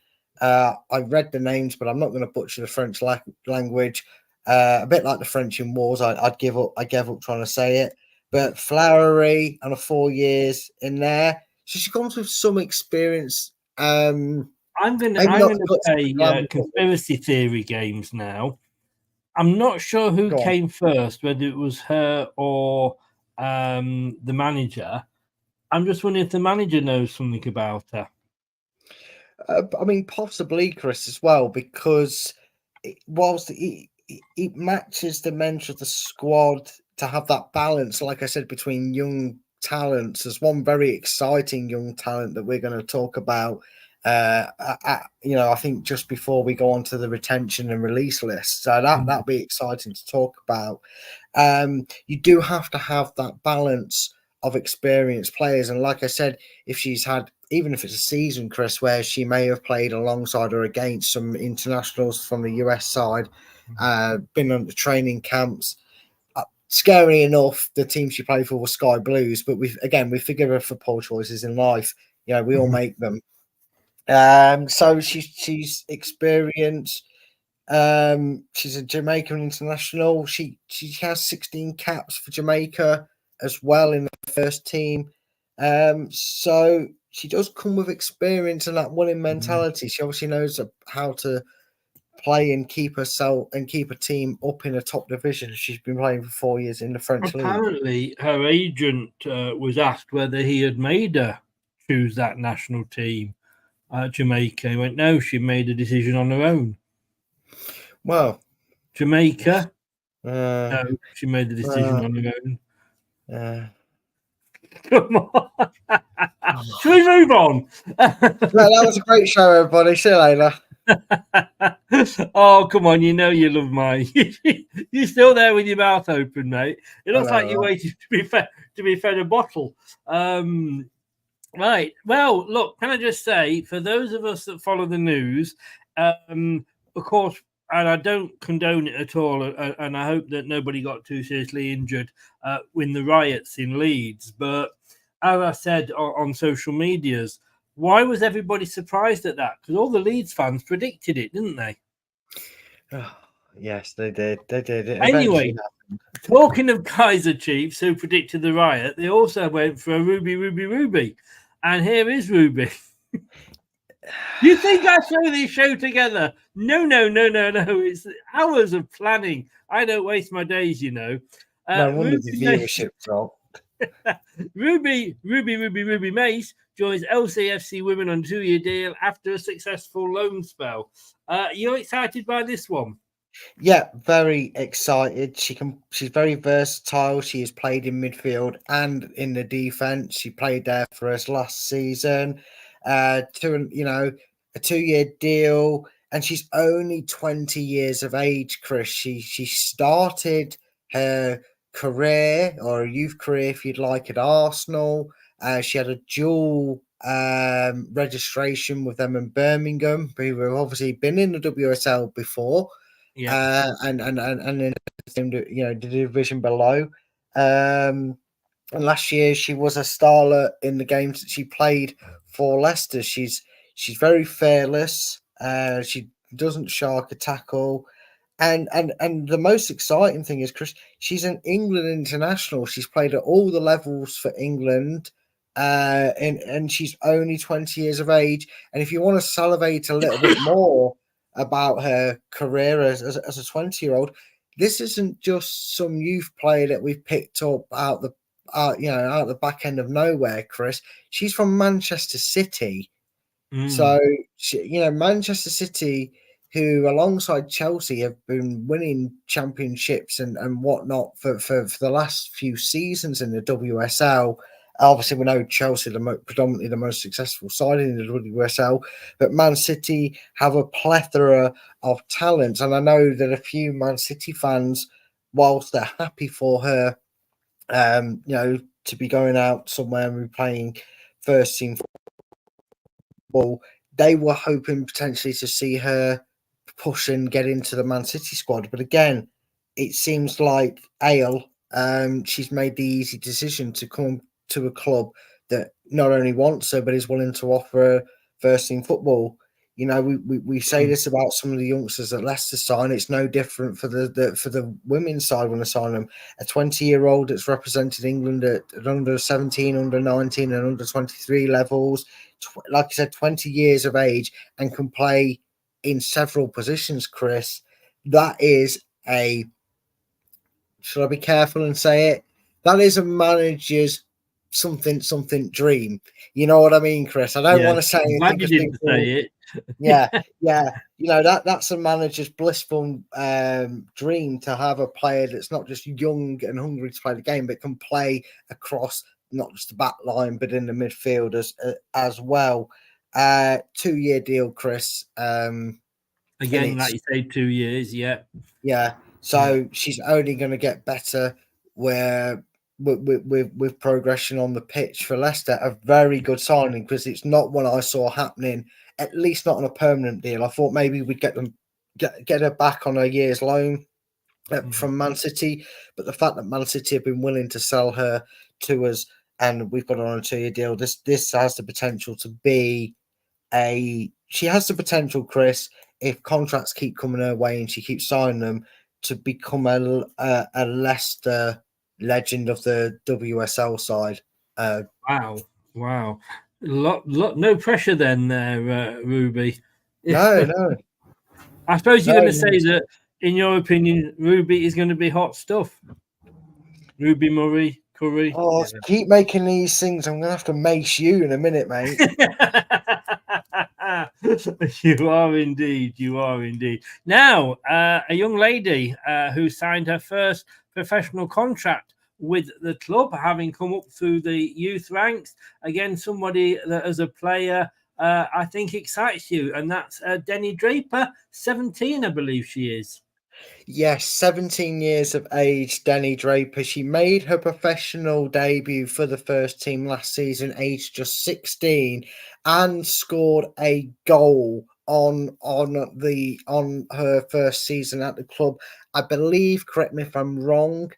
[SPEAKER 4] I read the names, but I'm not going to butcher the French language. A bit like the French in wars, I gave up trying to say it. But Flowery and a 4 years in there, so she comes with some experience.
[SPEAKER 3] I'm gonna play conspiracy theory games now. I'm not sure who came first, whether it was her or the manager. I'm just wondering if the manager knows something about her.
[SPEAKER 4] I mean, possibly, Chris, as well, because whilst it matches the men's of the squad to have that balance, like I said, between young talents. There's one very exciting young talent that we're going to talk about. I think just before we go on to the retention and release list, so that'll be exciting to talk about. You do have to have that balance of experienced players, and like I said, if she's had, even if it's a season, Chris, where she may have played alongside or against some internationals from the US side, been on the training camps. Scary enough, the team she played for was Sky Blues, but we forgive her for poor choices in life. You know, we all make them. So she's experienced. She's a Jamaican international. She has 16 caps for Jamaica as well in the first team. So she does come with experience and that winning mentality. She obviously knows how to play and keep herself and keep a team up in a top division. She's been playing for 4 years in the French league.
[SPEAKER 3] Apparently, her agent was asked whether he had made her choose that national team, Jamaica. He went, no, she made a decision on her own.
[SPEAKER 4] Well,
[SPEAKER 3] Jamaica, no, she made the decision on her own. Come on. Should we move on?
[SPEAKER 4] That was a great show, everybody. See you later.
[SPEAKER 3] Oh, come on. You know you love mine. You're still there with your mouth open, mate. It looks like you waited to be fed a bottle. Right. Well, look, can I just say, for those of us that follow the news, of course, and I don't condone it at all, and I hope that nobody got too seriously injured in the riots in Leeds. But as I said on social medias, why was everybody surprised at that? Because all the Leeds fans predicted it, didn't they?
[SPEAKER 4] Oh, yes, they did. They did. It
[SPEAKER 3] anyway, talking of Kaiser Chiefs who predicted the riot, they also went for a Ruby. And here is Ruby. You think I throw this show together? No. It's hours of planning. I don't waste my days, you know.
[SPEAKER 4] No wonder the viewership dropped.
[SPEAKER 3] Ruby Mace joins LCFC Women on 2-year deal after a successful loan spell. You're excited by this one?
[SPEAKER 4] Yeah, very excited. She's very versatile. She has played in midfield and in the defense. She played there for us last season. A 2-year deal, and she's only 20 years of age, Chris. She started her career, or a youth career if you'd like, at Arsenal. She had a dual registration with them in Birmingham, who have obviously been in the WSL before. Yeah, and in the division below. And last year she was a starlet in the games that she played for Leicester. She's very fearless. She doesn't shark a tackle. And the most exciting thing is, Chris, she's an England international. She's played at all the levels for England. And she's only 20 years of age. And if you want to salivate a little bit more about her career as a 20-year-old, this isn't just some youth player that we've picked up out the back end of nowhere, Chris. She's from Manchester City. So Manchester City who, alongside Chelsea, have been winning championships and whatnot for the last few seasons in the WSL. Obviously, we know Chelsea are predominantly the most successful side in the WSL, but Man City have a plethora of talent. And I know that a few Man City fans, whilst they're happy for her, to be going out somewhere and be playing first team football, they were hoping potentially to see her push and get into the Man City squad. But again, it seems like Ale, she's made the easy decision to come to a club that not only wants her but is willing to offer her first team football. You know, we say this about some of the youngsters that Leicester sign. It's no different for the women's side when they sign them. A 20-year-old that's represented England at under 17, under 19, and under 23 levels. Like I said, 20 years of age and can play in several positions, Chris. That is a, should I be careful and say it? That is a manager's something dream. You know what I mean, Chris? I don't want to say anything.
[SPEAKER 3] Glad you didn't say it.
[SPEAKER 4] yeah. You know, that's a manager's blissful dream to have a player that's not just young and hungry to play the game, but can play across not just the back line, but in the midfield as well. 2-year deal, Chris.
[SPEAKER 3] Again, like you say, 2 years, yeah.
[SPEAKER 4] So she's only going to get better with progression on the pitch for Leicester. A very good signing, because it's not what I saw happening, at least not on a permanent deal. I thought maybe we'd get her back on a year's loan from Man City, but the fact that Man City have been willing to sell her to us and we've got her on a 2-year deal, this has the potential to be she has the potential, Chris, if contracts keep coming her way and she keeps signing them, to become a Leicester legend of the WSL side.
[SPEAKER 3] Wow. No pressure then there, Ruby.
[SPEAKER 4] No.
[SPEAKER 3] I suppose you're going to say that, in your opinion, Ruby is going to be hot stuff. Ruby Murray, Curry.
[SPEAKER 4] Oh, keep making these things. I'm going to have to mace you in a minute, mate.
[SPEAKER 3] You are indeed. Now, a young lady who signed her first professional contract with the club, having come up through the youth ranks. Again, somebody that as a player, I think excites you, and that's Denny Draper, 17, I believe she is.
[SPEAKER 4] Yes, 17 years of age, Denny Draper. She made her professional debut for the first team last season, aged just 16, and scored a goal on her first season at the club. I believe, correct me if I'm wrong,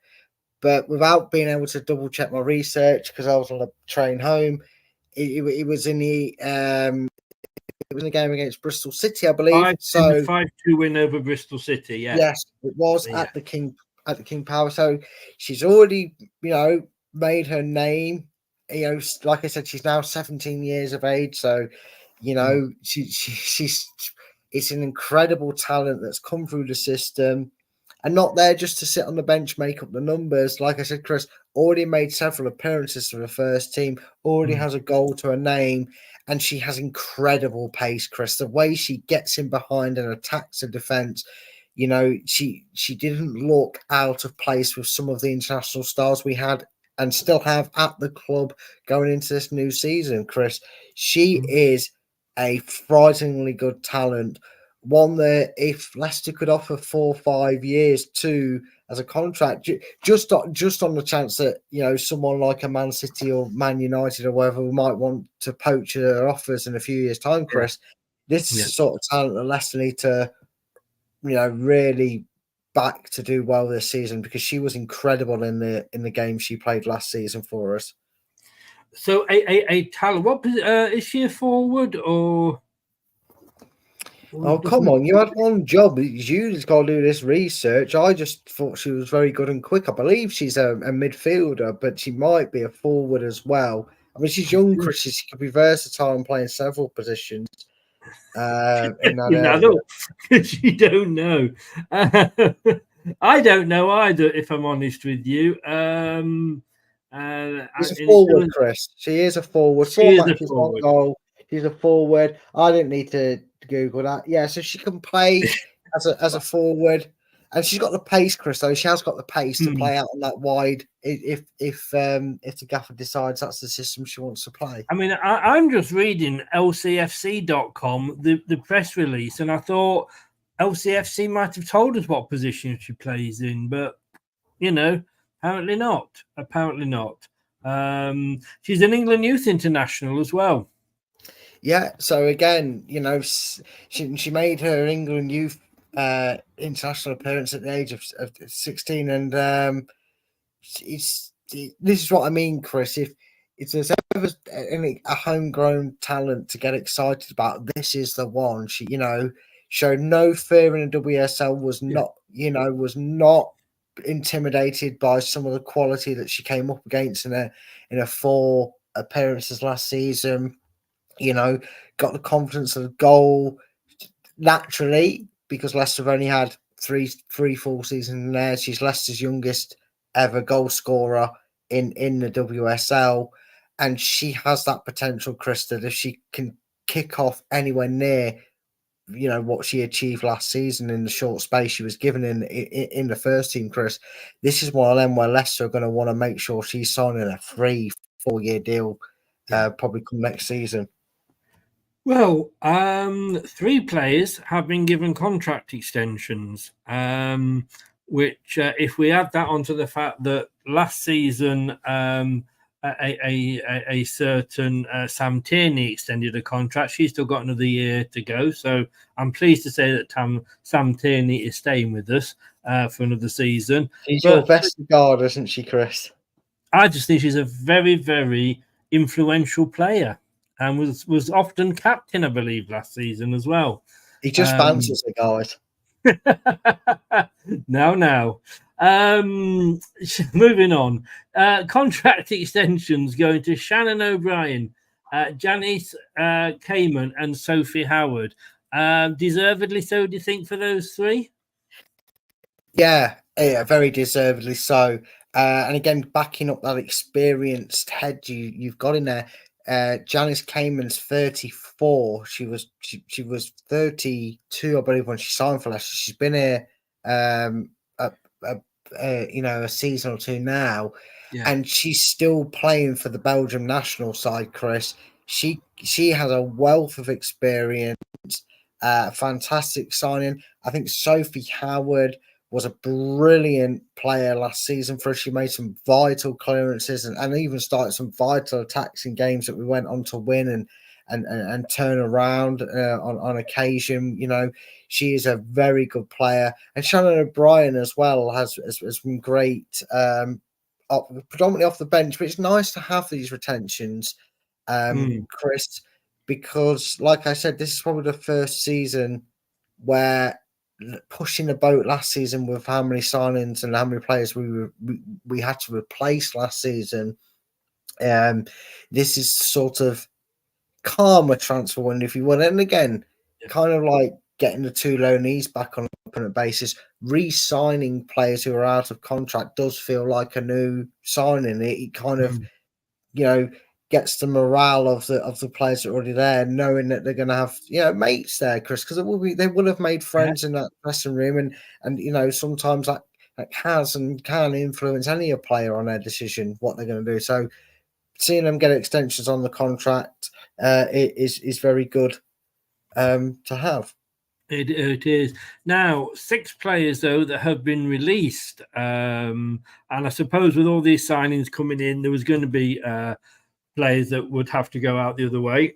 [SPEAKER 4] but without being able to double check my research because I was on a train home, it was in the it was in a game against Bristol City, I believe.
[SPEAKER 3] 5-2 win over Bristol City. Yeah.
[SPEAKER 4] Yes, it was at the King Power. So she's already, made her name. Like I said, she's now 17 years of age. So, she's it's an incredible talent that's come through the system. And not there just to sit on the bench, make up the numbers. Like I said, Chris, already made several appearances for the first team, already has a goal to her name, and she has incredible pace, Chris. The way she gets in behind and attacks the defence, she didn't look out of place with some of the international stars we had and still have at the club going into this new season, Chris. She is a frighteningly good talent. One that if Leicester could offer 4 or 5 years to as a contract, just on the chance that someone like a Man City or Man United or whatever might want to poach her offers in a few years' time, Chris. This is the sort of talent that Leicester need to, really back to do well this season, because she was incredible in the game she played last season for us.
[SPEAKER 3] So a talent. What is she, a forward or?
[SPEAKER 4] Oh, come on. You had one job. You just got to do this research. I just thought she was very good and quick. I believe she's a midfielder, but she might be a forward as well. I mean, she's young, Chris. She could be versatile and play in several positions. In that area.
[SPEAKER 3] You don't know. I don't know either, if I'm honest with you.
[SPEAKER 4] She's a forward, Chris. She is a forward. 4 matches, 1 goal. She's a forward. I didn't need to Google that. Yeah, so she can play as a forward, and she's got the pace, Chris. Though she has got the pace to play out on that wide. If the gaffer decides that's the system she wants to play.
[SPEAKER 3] I mean, I'm just reading LCFC.com, the press release, and I thought LCFC might have told us what position she plays in, but apparently not. Apparently not. She's an England youth international as well.
[SPEAKER 4] Yeah, so again, she made her England youth international appearance at the age of 16, and this is what I mean, Chris. If there's ever a homegrown talent to get excited about, this is the one. She, showed no fear in the WSL. Was not intimidated by some of the quality that she came up against in a 4 appearances last season. Got the confidence of the goal naturally because Leicester have only had three full seasons in there. She's Leicester's youngest ever goal scorer in the WSL, and she has that potential, Chris, that if she can kick off anywhere near what she achieved last season in the short space she was given in the first team, Chris, this is one of them where Leicester are going to want to make sure she's signing a 3-4 year deal probably come next season.
[SPEAKER 3] Well, 3 players have been given contract extensions, which, if we add that onto the fact that last season a certain Sam Tierney extended a contract, she's still got another year to go. So I'm pleased to say that Sam Tierney is staying with us for another season.
[SPEAKER 4] She's your best guard, isn't she, Chris?
[SPEAKER 3] I just think she's a very, very influential player. And was often captain, I believe, last season as well.
[SPEAKER 4] He just fancies the guys.
[SPEAKER 3] No. Moving on. Contract extensions going to Shannon O'Brien, Janice Cayman, and Sophie Howard. Deservedly so, do you think, for those 3?
[SPEAKER 4] Yeah, very deservedly so. And again, backing up that experienced head you've got in there. Janice Cayman's 34. She was 32, I believe, when she signed for Leicester. She's been here a season or 2 now, and she's still playing for the Belgium national side, Chris. She has a wealth of experience. Fantastic signing. I think Sophie Howard was a brilliant player last season for us. She made some vital clearances and even started some vital attacks in games that we went on to win and turn around on occasion. She is a very good player. And Shannon O'Brien as well has been great, predominantly off the bench, but it's nice to have these retentions, Chris, because like I said, this is probably the first season where pushing the boat last season with how many signings and how many players we had to replace last season. This is sort of calmer transfer window, if you will. And again, kind of like getting the 2 loanees back on a permanent basis, re-signing players who are out of contract does feel like a new signing. It kind of, gets the morale of the players that are already there, knowing that they're going to have mates there, Chris, because they will have made friends in that dressing room, and sometimes that has and can influence any player on their decision what they're going to do. So seeing them get extensions on the contract is very good to have.
[SPEAKER 3] It is. Now, 6 players, though, that have been released. And I suppose with all these signings coming in, there was going to be players that would have to go out the other way.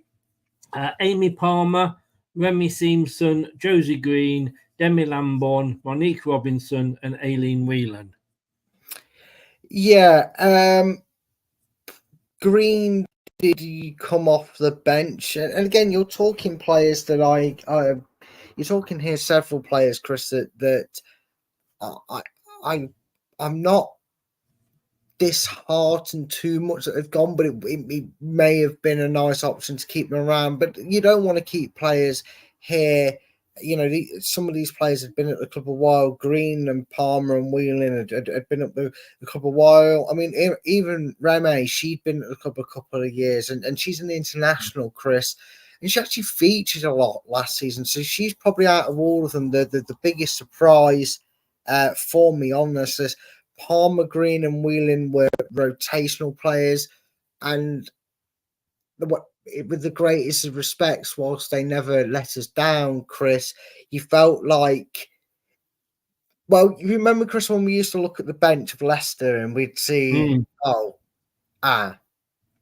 [SPEAKER 3] Amy Palmer, Remy Simpson, Josie Green, Demi Lamborn, Monique Robinson, and Aileen Whelan.
[SPEAKER 4] Yeah. Green did come off the bench. And again, you're talking players that you're talking here several players, Chris, that I'm not disheartened too much that they've gone, but it may have been a nice option to keep them around. But you don't want to keep players here. Some of these players have been at the club a while. Green and Palmer and Whelan had been at the club a while. I mean, even Remy, she'd been at the club a couple of years, and she's an international, Chris. and she actually featured a lot last season. So she's probably out of all of them the biggest surprise for me on this. Palmer, Green, and Whelan were rotational players, and with the greatest of respects, whilst they never let us down, Chris, you felt like. Well, you remember, Chris, when we used to look at the bench of Leicester and we'd see,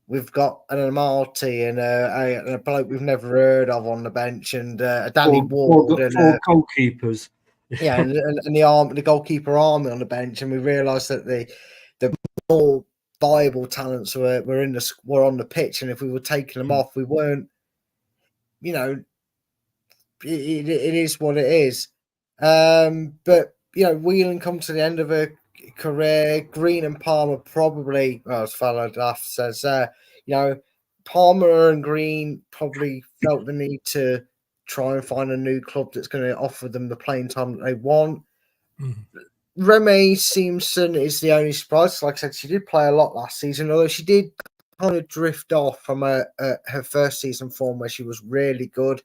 [SPEAKER 4] we've got an Amarty and a bloke we've never heard of on the bench, and a Danny Ward, and
[SPEAKER 3] four goalkeepers.
[SPEAKER 4] Yeah, and the goalkeeper army on the bench, and we realised that the more viable talents were on the pitch, and if we were taking them off, we weren't. It is what it is. But Whelan come to the end of her career. Green and Palmer probably, as fellow Daft says, Palmer and Green probably felt the need to try and find a new club that's going to offer them the playing time that they want. Remy Simpson is the only surprise. Like I said, she did play a lot last season, although she did kind of drift off from her first season form where she was really good.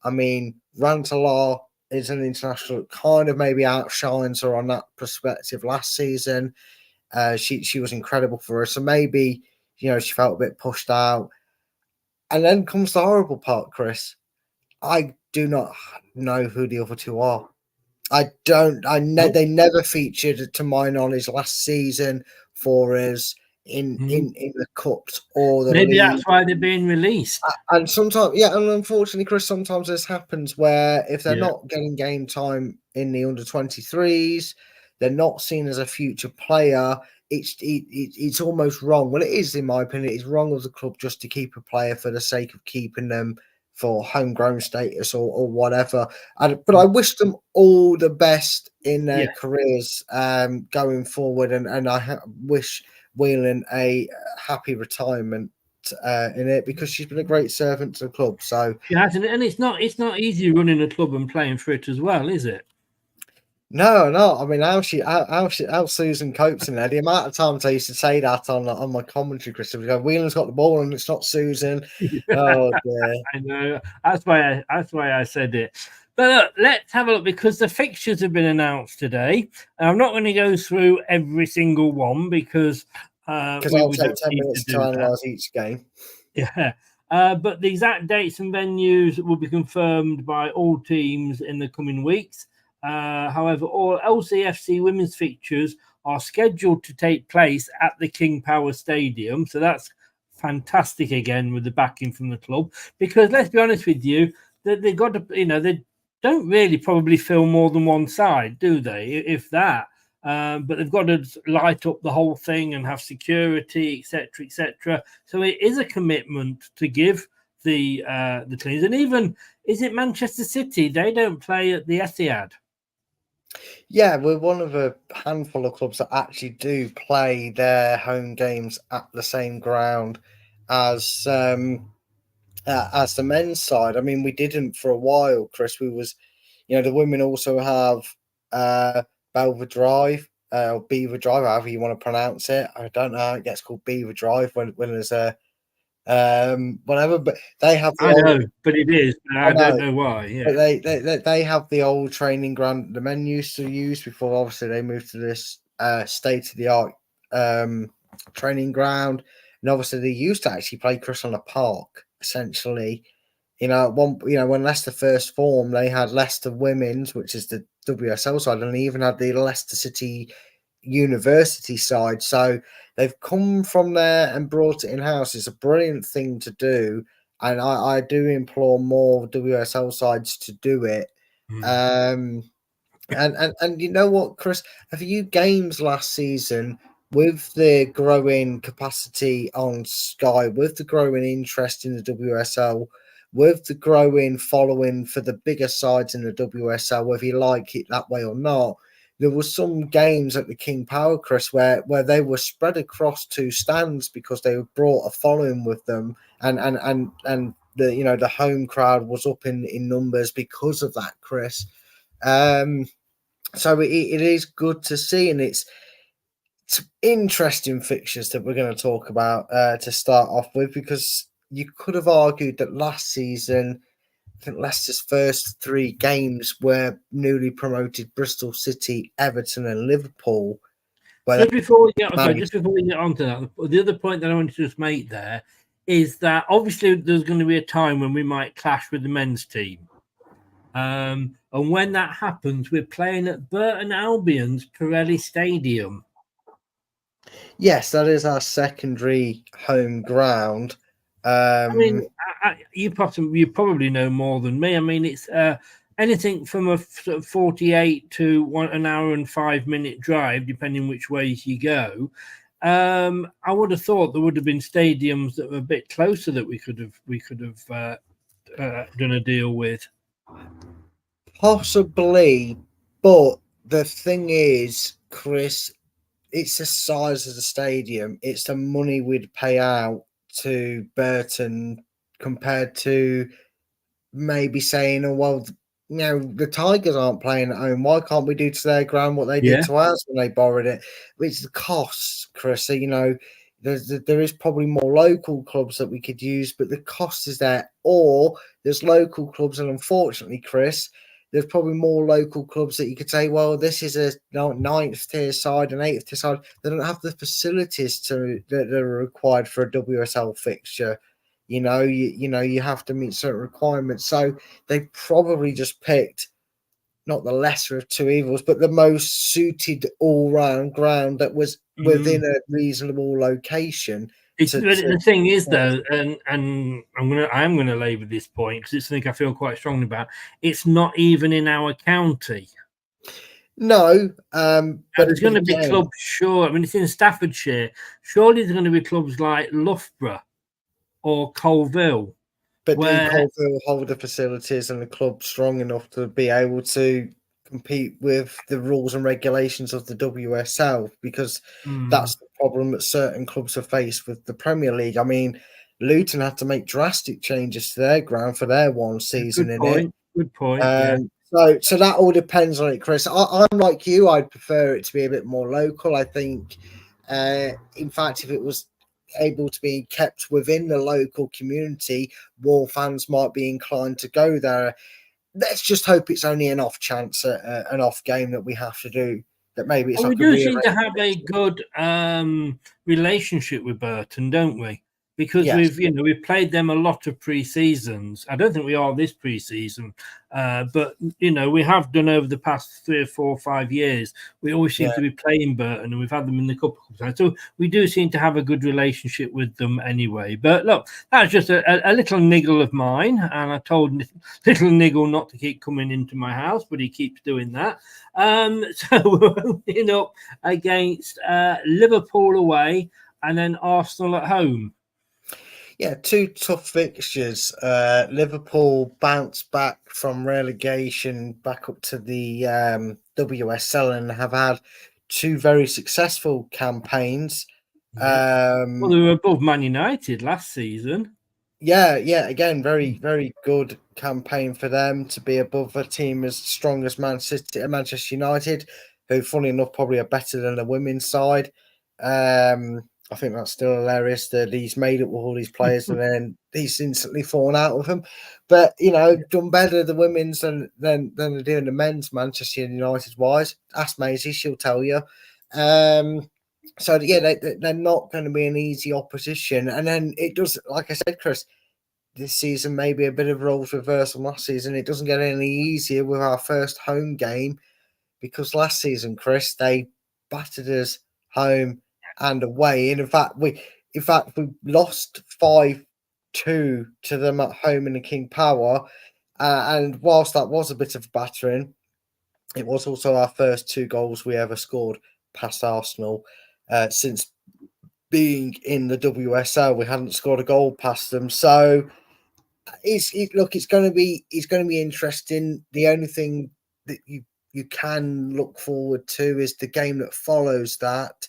[SPEAKER 4] I mean, Rantalar is an international that kind of maybe outshines her on that perspective last season. She was incredible for her. So maybe, she felt a bit pushed out. And then comes the horrible part, Chris. I do not know who the other two are. They never featured, to my knowledge, last season for us in the cups or the
[SPEAKER 3] maybe
[SPEAKER 4] league.
[SPEAKER 3] That's why they're being released.
[SPEAKER 4] And sometimes, and unfortunately, Chris, sometimes this happens where if they're not getting game time in the under-23s, they're not seen as a future player. It's almost wrong. Well, it is, in my opinion, it's wrong of the club just to keep a player for the sake of keeping them for homegrown status or whatever. But I wish them all the best in their careers going forward, and I wish Whelan a happy retirement in it, because she's been a great servant to the club. So
[SPEAKER 3] she has, and it's not easy running a club and playing for it as well, is it?
[SPEAKER 4] No. I mean, how Susan copes in there. The amount of times I used to say that on my commentary, Chris, we go, Whelan's got the ball and it's not Susan. Oh dear.
[SPEAKER 3] I know. That's why I said it. But look, let's have a look, because the fixtures have been announced today. I'm not going to go through every single one because
[SPEAKER 4] I'll take 10 minutes to analyse each game.
[SPEAKER 3] Yeah. But the exact dates and venues will be confirmed by all teams in the coming weeks. However, all LCFC women's fixtures are scheduled to take place at the King Power Stadium. So that's fantastic again with the backing from the club. Because let's be honest with you, they've got to, they don't really probably fill more than one side, do they? If that. But they've got to light up the whole thing and have security, etc., etc. So it is a commitment to give the teams. And even, is it Manchester City? They don't play at the Etihad.
[SPEAKER 4] Yeah, we're one of a handful of clubs that actually do play their home games at the same ground as the men's side. I mean, we didn't for a while, Chris. We was, the women also have Belver Drive, or Beaver Drive, however you want to pronounce it. I don't know how it gets called Beaver Drive when there's a whatever, but they have.
[SPEAKER 3] I know, but it is. I don't know why. Yeah,
[SPEAKER 4] but they have the old training ground the men used to use before. Obviously, they moved to this state of the art training ground, and obviously they used to actually play Chris on a park. Essentially, when Leicester first formed, they had Leicester Women's, which is the WSL side, and they even had the Leicester City University side. So they've come from there and brought it in house. It's a brilliant thing to do, and I do implore more WSL sides to do it. And you know what, Chris, a few games last season, with the growing capacity on Sky, with the growing interest in the WSL, with the growing following for the bigger sides in the WSL, whether you like it that way or not, there were some games at the King Power, Chris, where they were spread across two stands because they brought a following with them, and the the home crowd was up in numbers because of that, Chris. So it is good to see, and it's interesting fixtures that we're going to talk about to start off with, because you could have argued that last season, I think Leicester's first 3 games were newly promoted Bristol City, Everton, and Liverpool.
[SPEAKER 3] Just before we get on to that, the other point that I wanted to just make there is that obviously there's going to be a time when we might clash with the men's team. And when that happens, we're playing at Burton Albion's Pirelli Stadium.
[SPEAKER 4] Yes, that is our secondary home ground.
[SPEAKER 3] I mean, you probably know more than me. I mean, it's anything from a 48 to 1 hour and 5 minute drive, depending which ways you go. I would have thought there would have been stadiums that were a bit closer that we could have done a deal with.
[SPEAKER 4] Possibly, but the thing is, Chris, it's the size of the stadium. It's the money we'd pay out to Burton compared to maybe saying, "Oh well, you know, the Tigers aren't playing at home. Why can't we do to their ground what they did to ours when they borrowed it?" It's the costs, Chris. So, you know, there is probably more local clubs that we could use, but the cost is there. Or there's local clubs, and unfortunately, Chris, there's probably more local clubs that you could say, well, this is a 9th tier side, an 8th tier side. They don't have the facilities that are required for a WSL fixture. You know, you have to meet certain requirements. So they probably just picked not the lesser of two evils, but the most suited all-round ground that was within a reasonable location.
[SPEAKER 3] The thing is, though, and I'm gonna labour this point because it's something I feel quite strongly about. It's not even in our county.
[SPEAKER 4] No, but
[SPEAKER 3] there's going to be clubs. Sure, I mean it's in Staffordshire. Surely there's going to be clubs like Loughborough or Colville.
[SPEAKER 4] But do Colville hold the facilities and the club strong enough to be able to compete with the rules and regulations of the WSL? Because that's the problem that certain clubs have faced with the Premier League. I mean, Luton had to make drastic changes to their ground for their one season in it.
[SPEAKER 3] Good point. Yeah.
[SPEAKER 4] So that all depends on it, Chris. I'm like you. I'd prefer it to be a bit more local. I think, in fact, if it was able to be kept within the local community, more fans might be inclined to go there. Let's just hope it's only an off chance, an off game that we have to do. That maybe it's
[SPEAKER 3] we do seem to have a good relationship with Burton, don't we? Because we've played them a lot of pre-seasons. I don't think we are this pre-season, but we have done over the past 3 or 4 or 5 years. We always seem to be playing Burton, and we've had them in the couple of times. So we do seem to have a good relationship with them anyway. But look, that's just a little niggle of mine, and I told little niggle not to keep coming into my house, but he keeps doing that. So we're opening up against Liverpool away, and then Arsenal at home.
[SPEAKER 4] Yeah, 2 tough fixtures. Liverpool bounced back from relegation back up to the WSL and have had 2 very successful campaigns.
[SPEAKER 3] Well, they were above Man United last season.
[SPEAKER 4] Yeah. Again, very, very good campaign for them to be above a team as strong as Manchester United, who, funny enough, probably are better than the women's side. I think that's still hilarious that he's made it with all these players and then he's instantly fallen out with them. But, done better the women's than they're doing the men's, Manchester United wise. Ask Maisie, she'll tell you. So, yeah, they're not going to be an easy opposition. And then it does, like I said, Chris, this season may be a bit of roles reversal last season. It doesn't get any easier with our first home game because last season, Chris, they battered us home and away. And in fact, we lost 5-2 to them at home in the King Power. And whilst that was a bit of a battering, it was also our first 2 goals we ever scored past Arsenal since being in the WSL. We hadn't scored a goal past them. So it's going to be interesting. The only thing that you can look forward to is the game that follows that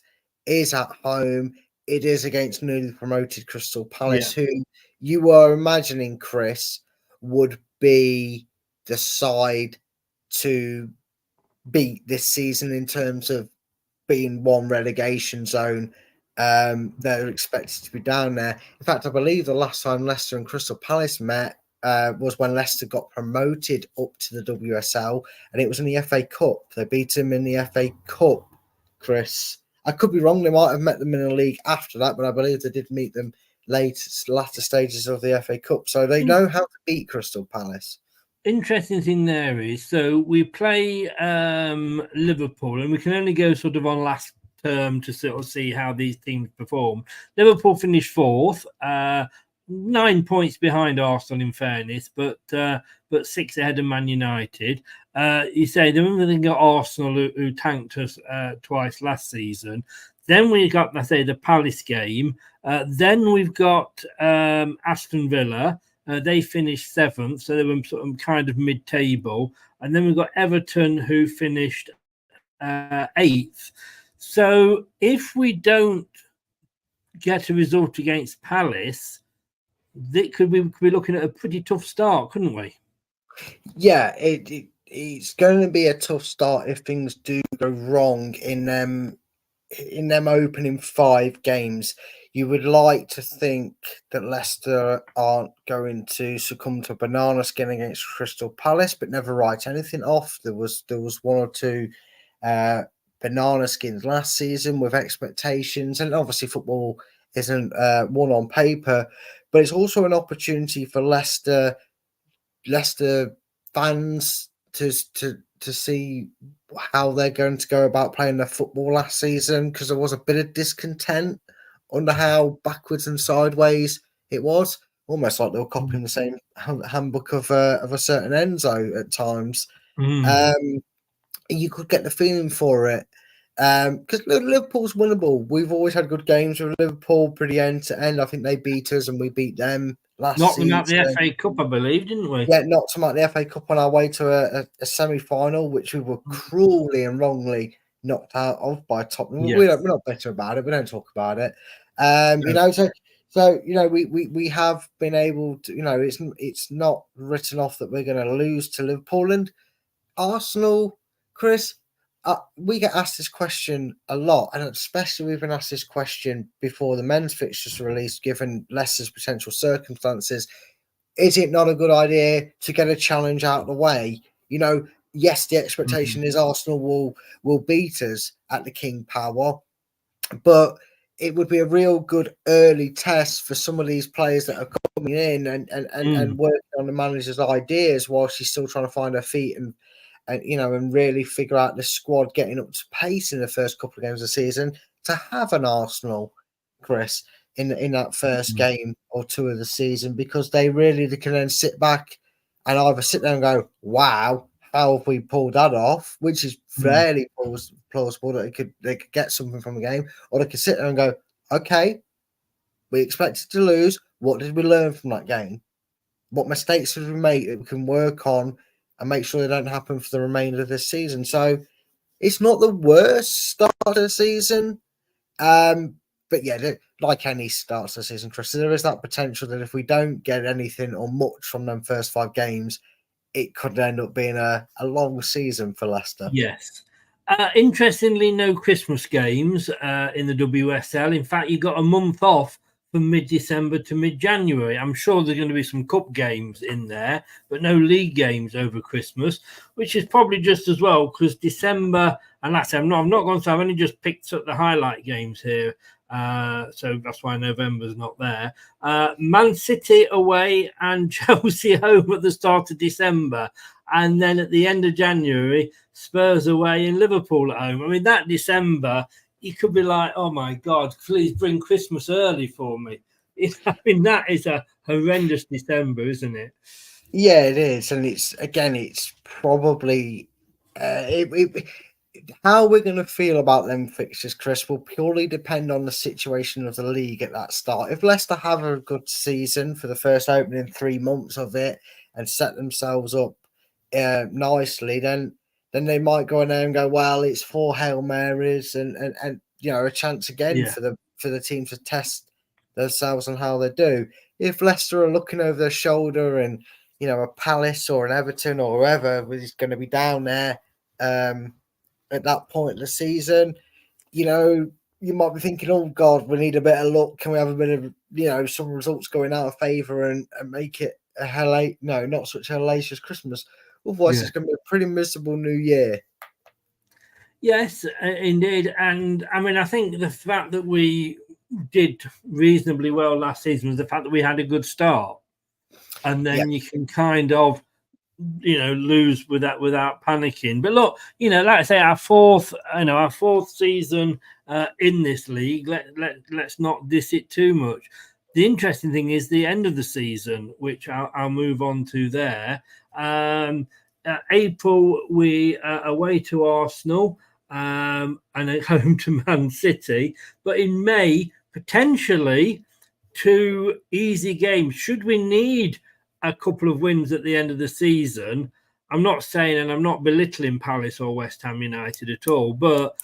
[SPEAKER 4] is at home. It is against newly promoted Crystal Palace, who you were imagining, Chris, would be the side to beat this season in terms of being one relegation zone They're expected to be down there. In fact, I believe the last time Leicester and Crystal Palace met was when Leicester got promoted up to the WSL, and it was in the FA Cup. They beat them in the FA Cup, Chris. I could be wrong. They might have met them in a league after that, but I believe they did meet them latter stages of the FA Cup. So they know how to beat Crystal Palace.
[SPEAKER 3] Interesting thing there is, so we play Liverpool, and we can only go sort of on last term to sort of see how these teams perform. Liverpool finished fourth, 9 points behind Arsenal, in fairness, but 6 ahead of Man United. You say they got Arsenal who tanked us twice last season. Then we got, I say, the Palace game. Then we've got Aston Villa. They finished 7th, so they were sort of kind of mid-table. And then we've got Everton, who finished 8th. So if we don't get a result against Palace, we could be looking at a pretty tough start, couldn't we?
[SPEAKER 4] Yeah, it's going to be a tough start if things do go wrong in them opening 5 games. You would like to think that Leicester aren't going to succumb to a banana skin against Crystal Palace, but never write anything off. There was 1 or 2 banana skins last season with expectations, and obviously football isn't one on paper, but it's also an opportunity for Leicester fans to see how they're going to go about playing their football last season, because there was a bit of discontent under how backwards and sideways it was, almost like they were copying the same handbook of a certain Enzo at times. You could get the feeling for it, because Liverpool's winnable. We've always had good games with Liverpool, pretty end to end. I think they beat us and we beat them last season.
[SPEAKER 3] Knocked them out the FA Cup, I believe, didn't we?
[SPEAKER 4] Yeah, knocked them out the FA Cup on our way to a semi-final, which we were cruelly and wrongly knocked out of by Tottenham.
[SPEAKER 3] Yes.
[SPEAKER 4] We're not bitter about it. We don't talk about it. You know, so you know, we have been able to. You know, it's not written off that we're going to lose to Liverpool and Arsenal. Chris, we get asked this question a lot, and especially we've been asked this question before the men's fixtures were released, given Leicester's potential circumstances. Is it not a good idea to get a challenge out of the way? You know, yes, the expectation is Arsenal will beat us at the King Power, but it would be a real good early test for some of these players that are coming in and working on the manager's ideas while she's still trying to find her feet and you know, and really figure out the squad getting up to pace in the first couple of games of the season to have an Arsenal, Chris, in that first game or 2 of the season, because they can then sit back and either sit there and go, wow, how have we pulled that off? Which is fairly plausible that they could get something from the game, or they could sit there and go, okay, we expected to lose. What did we learn from that game? What mistakes did we make that we can work on and make sure they don't happen for the remainder of this season? So it's not the worst start of the season. But yeah, like any starts of the season, Chris, there is that potential that if we don't get anything or much from them first 5 games, it could end up being a long season for Leicester.
[SPEAKER 3] Yes. Interestingly, no Christmas games in the WSL. In fact, you got a month off from mid-December to mid-January. I'm sure there's going to be some cup games in there, but no league games over Christmas, which is probably just as well, because December, and that's I'm not going to. I've only just picked up the highlight games here, so that's why November's not there. Man City away and Chelsea home at the start of December, and then at the end of January, Spurs away and Liverpool at home. I mean, that December, you could be like, oh my God, please bring Christmas early for me. I mean, that is a horrendous December, isn't it?
[SPEAKER 4] Yeah, it is. And it's probably how we're going to feel about them fixtures, Chris, will purely depend on the situation of the league at that start. If Leicester have a good season for the first opening 3 months of it and set themselves up nicely, then they might go in there and go, well, it's 4 Hail Marys and you know, a chance again for the team to test themselves on how they do. If Leicester are looking over their shoulder and, you know, a Palace or an Everton or whoever is going to be down there at that point of the season, you know, you might be thinking, oh God, we need a bit of luck. Can we have a bit of, some results going out of favour and make it not such a hellacious Christmas. Otherwise, it's going to be a pretty miserable New Year.
[SPEAKER 3] Yes, indeed. And I mean, I think the fact that we did reasonably well last season was the fact that we had a good start. And then you can kind of, lose without panicking. But look, like I say, our fourth season in this league. Let's not diss it too much. The interesting thing is the end of the season, which I'll move on to there. April, we away to Arsenal and at home to Man City. But in May, potentially 2 easy games. Should we need a couple of wins at the end of the season, I'm not saying, and I'm not belittling Palace or West Ham United at all, but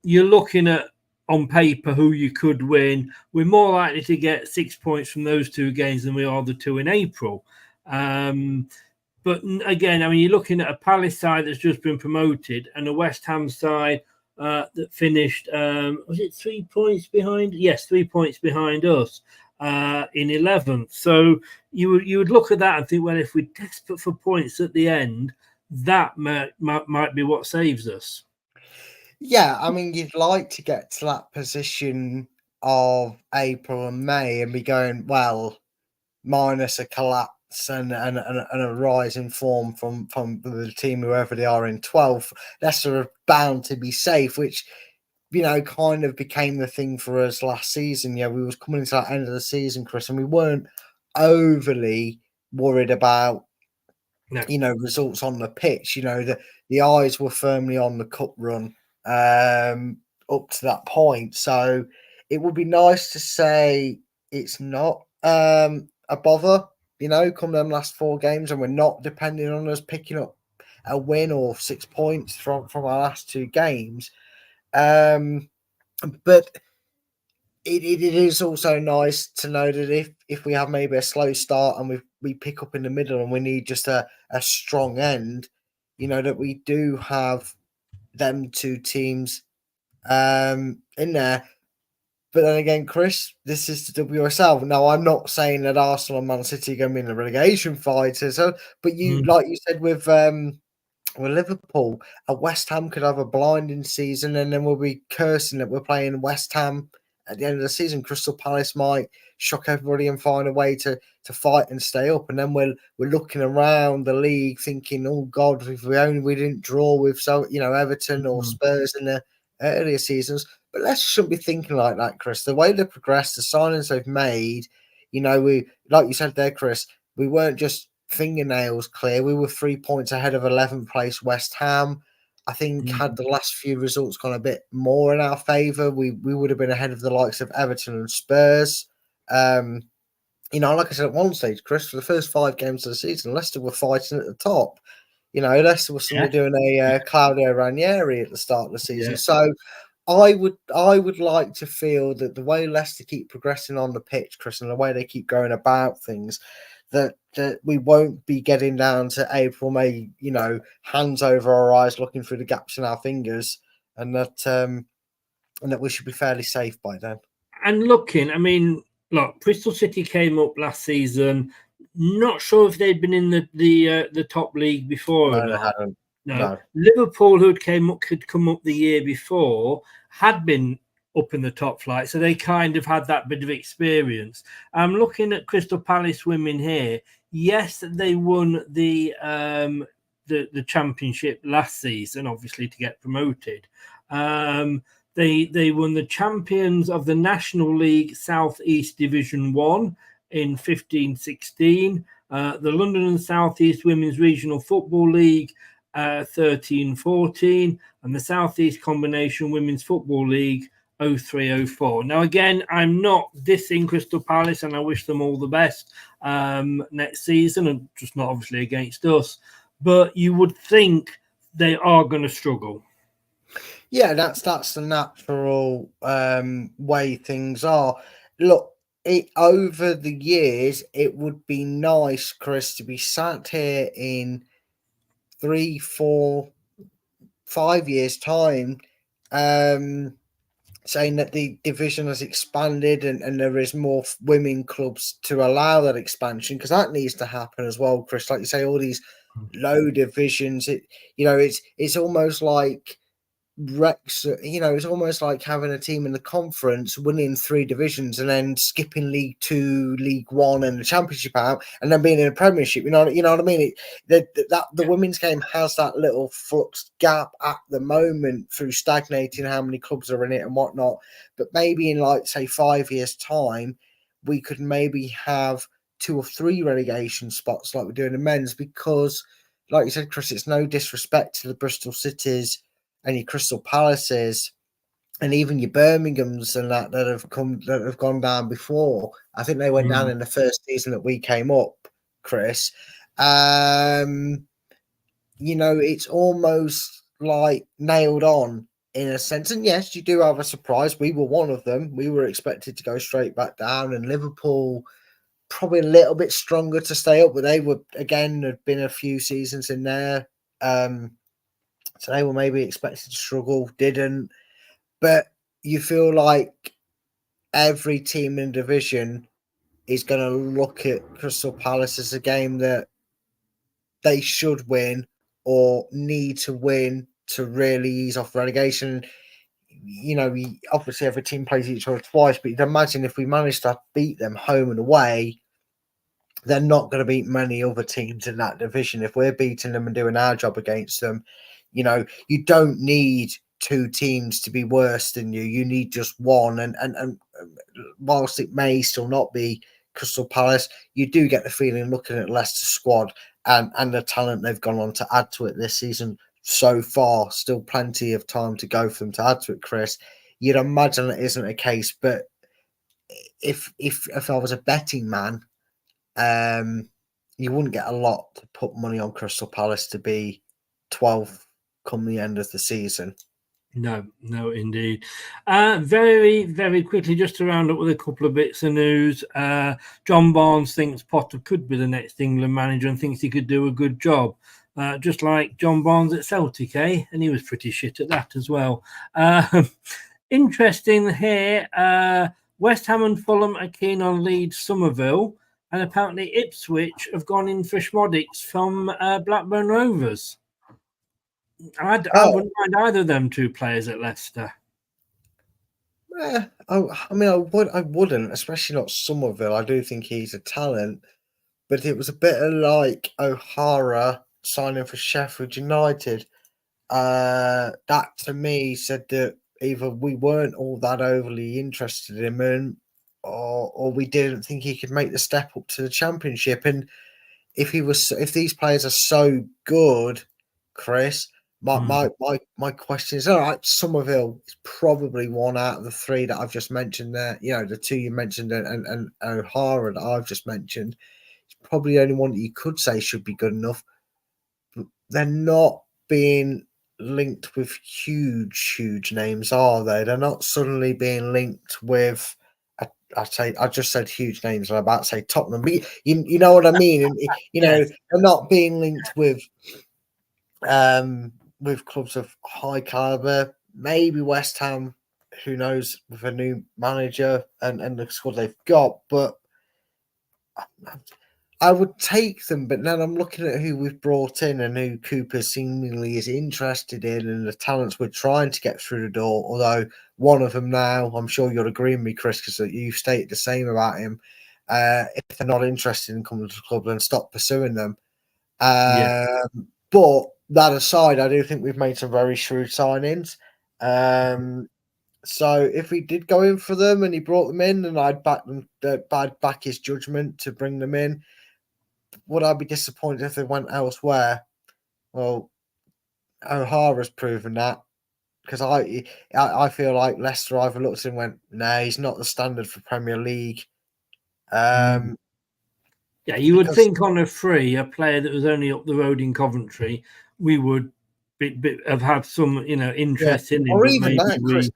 [SPEAKER 3] you're looking at, on paper, who you could win. We're more likely to get 6 points from those 2 games than we are the 2 in April. But again, I mean, you're looking at a Palace side that's just been promoted and a West Ham side that finished, was it 3 points behind? Yes, 3 points behind us in 11th. So you would look at that and think, well, if we're desperate for points at the end, that might be what saves us.
[SPEAKER 4] Yeah, I mean, you'd like to get to that position of April and May and be going, well, minus a collapse and a rise in form from the team, whoever they are in 12th, Leicester are bound to be safe, which, kind of became the thing for us last season. Yeah, we was coming into that end of the season, Chris, and we weren't overly worried about, results on the pitch. The eyes were firmly on the cup run up to that point. So it would be nice to say it's not a bother, come them last 4 games, and we're not depending on us picking up a win or 6 points from our last 2 games. But it is also nice to know that if we have maybe a slow start and we pick up in the middle and we need just a strong end, that we do have them 2 teams in there. But then again, Chris, this is the WSL. Now, I'm not saying that Arsenal and Man City are going to be in the relegation fight, but like you said with Liverpool, a West Ham could have a blinding season, and then we'll be cursing that we're playing West Ham at the end of the season. Crystal Palace might shock everybody and find a way to fight and stay up, and then we're looking around the league thinking, oh God, if we didn't draw with Everton or Spurs in the earlier seasons. But Leicester shouldn't be thinking like that, Chris. The way they've progressed, the signings they've made, we, like you said there, Chris, we weren't just fingernails clear. We were 3 points ahead of 11th place West Ham. I think had the last few results gone a bit more in our favour, we would have been ahead of the likes of Everton and Spurs. Like I said at one stage, Chris, for the first 5 games of the season, Leicester were fighting at the top. Leicester was suddenly doing a Claudio Ranieri at the start of the season. Yeah. So I would like to feel that the way Leicester keep progressing on the pitch, Chris, and the way they keep going about things, that we won't be getting down to April, May, hands over our eyes, looking through the gaps in our fingers, and that we should be fairly safe by then.
[SPEAKER 3] And looking, I mean, look, Bristol City came up last season. Not sure if they'd been in the top league before or not. No. Liverpool, who had come up the year before, had been up in the top flight, so they kind of had that bit of experience. I'm looking at Crystal Palace women here. Yes, they won the championship last season, obviously to get promoted. They won the champions of the National League South East Division 1 in 15-16, the London and South East Women's Regional Football League 13-14, and the South East Combination Women's Football League 03-04. Now, again, I'm not dissing Crystal Palace, and I wish them all the best next season, and just not obviously against us. But you would think they are going to struggle.
[SPEAKER 4] Yeah, that's the natural way things are. Look, over the years, it would be nice, Chris, to be sat here in 3, 4, 5 years' time, saying that the division has expanded and there is more women clubs to allow that expansion, because that needs to happen as well, Chris. Like you say, all these low divisions, it's almost like Rex, it's almost like having a team in the conference winning 3 divisions and then skipping League 2, League 1, and the Championship out, and then being in a Premiership. You know what I mean? The women's game has that little flux gap at the moment through stagnating how many clubs are in it and whatnot. But maybe in, like, say, 5 years' time, we could maybe have 2 or 3 relegation spots like we're doing in men's, because, like you said, Chris, it's no disrespect to the Bristol Cities and your Crystal Palaces and even your Birminghams and that have gone down before. I think they went down in the first season that we came up, Chris. It's almost like nailed on in a sense. And yes, you do have a surprise. We were one of them. We were expected to go straight back down, and Liverpool probably a little bit stronger to stay up, but they were, again, had been a few seasons in there. So they were maybe expected to struggle, didn't. But you feel like every team in the division is going to look at Crystal Palace as a game that they should win or need to win to really ease off relegation. Obviously every team plays each other twice, but you'd imagine if we manage to beat them home and away, they're not going to beat many other teams in that division. If we're beating them and doing our job against them, you don't need 2 teams to be worse than you. You need just one. And whilst it may still not be Crystal Palace, you do get the feeling, looking at Leicester's squad and the talent they've gone on to add to it this season so far, still plenty of time to go for them to add to it, Chris. You'd imagine it isn't a case, but if I was a betting man, you wouldn't get a lot to put money on Crystal Palace to be 12th come the end of the season.
[SPEAKER 3] No, indeed. Very, very quickly, just to round up with a couple of bits of news. John Barnes thinks Potter could be the next England manager and thinks he could do a good job. Just like John Barnes at Celtic, eh? And he was pretty shit at that as well. Interesting here, West Ham and Fulham are keen on Leeds Somerville, and apparently Ipswich have gone in for Schmodix from Blackburn Rovers. I wouldn't mind either of them 2 players at Leicester.
[SPEAKER 4] I wouldn't, especially not Somerville. I do think he's a talent, but it was a bit of like O'Hara signing for Sheffield United. That to me said that either we weren't all that overly interested in him, or we didn't think he could make the step up to the Championship. And if these players are so good, Chris, my question is, all right, Somerville is probably one out of the 3 that I've just mentioned there. The 2 you mentioned and O'Hara that I've just mentioned. It's probably the only one that you could say should be good enough. But they're not being linked with huge names, are they? They're not suddenly being linked with, I just said huge names, I'm about to say Tottenham, but you know what I mean. And they're not being linked with clubs of high caliber. Maybe West Ham, who knows, with a new manager and the squad they've got. But I would take them, but then I'm looking at who we've brought in and who Cooper seemingly is interested in and the talents we're trying to get through the door. Although one of them now, I'm sure you'll agree with me, Chris, because you've stated the same about him. If they're not interested in coming to the club, then stop pursuing them. But that aside, I do think we've made some very shrewd signings. So if we did go in for them and he brought them in, and I'd back his judgment to bring them in. Would I be disappointed if they went elsewhere? Well, O'Hara's proven that, because I feel like Leicester either looked and went, no, he's not the standard for Premier League.
[SPEAKER 3] Yeah, you would think on a free, a player that was only up the road in Coventry, we would have had some, interest in him.
[SPEAKER 4] Or even that, Chris.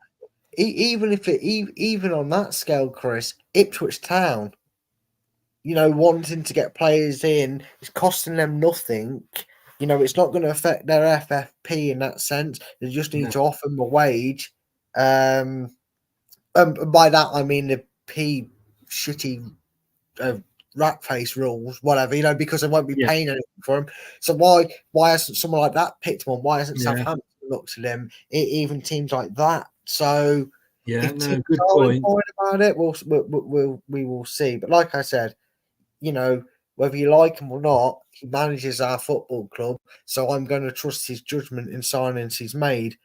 [SPEAKER 4] Even on that scale, Chris, Ipswich Town, wanting to get players in, it's costing them nothing. It's not going to affect their FFP in that sense. They just need to offer them a wage. By that I mean the shitty rat face rules, whatever, because they won't be paying anything for him. So why hasn't someone like that picked him on? Why hasn't Southampton looked at him? Even teams like that. So if teams
[SPEAKER 3] good
[SPEAKER 4] are
[SPEAKER 3] point
[SPEAKER 4] inquiring about it, we will see. But like I said, whether you like him or not, he manages our football club. So I'm going to trust his judgment in signings he's made.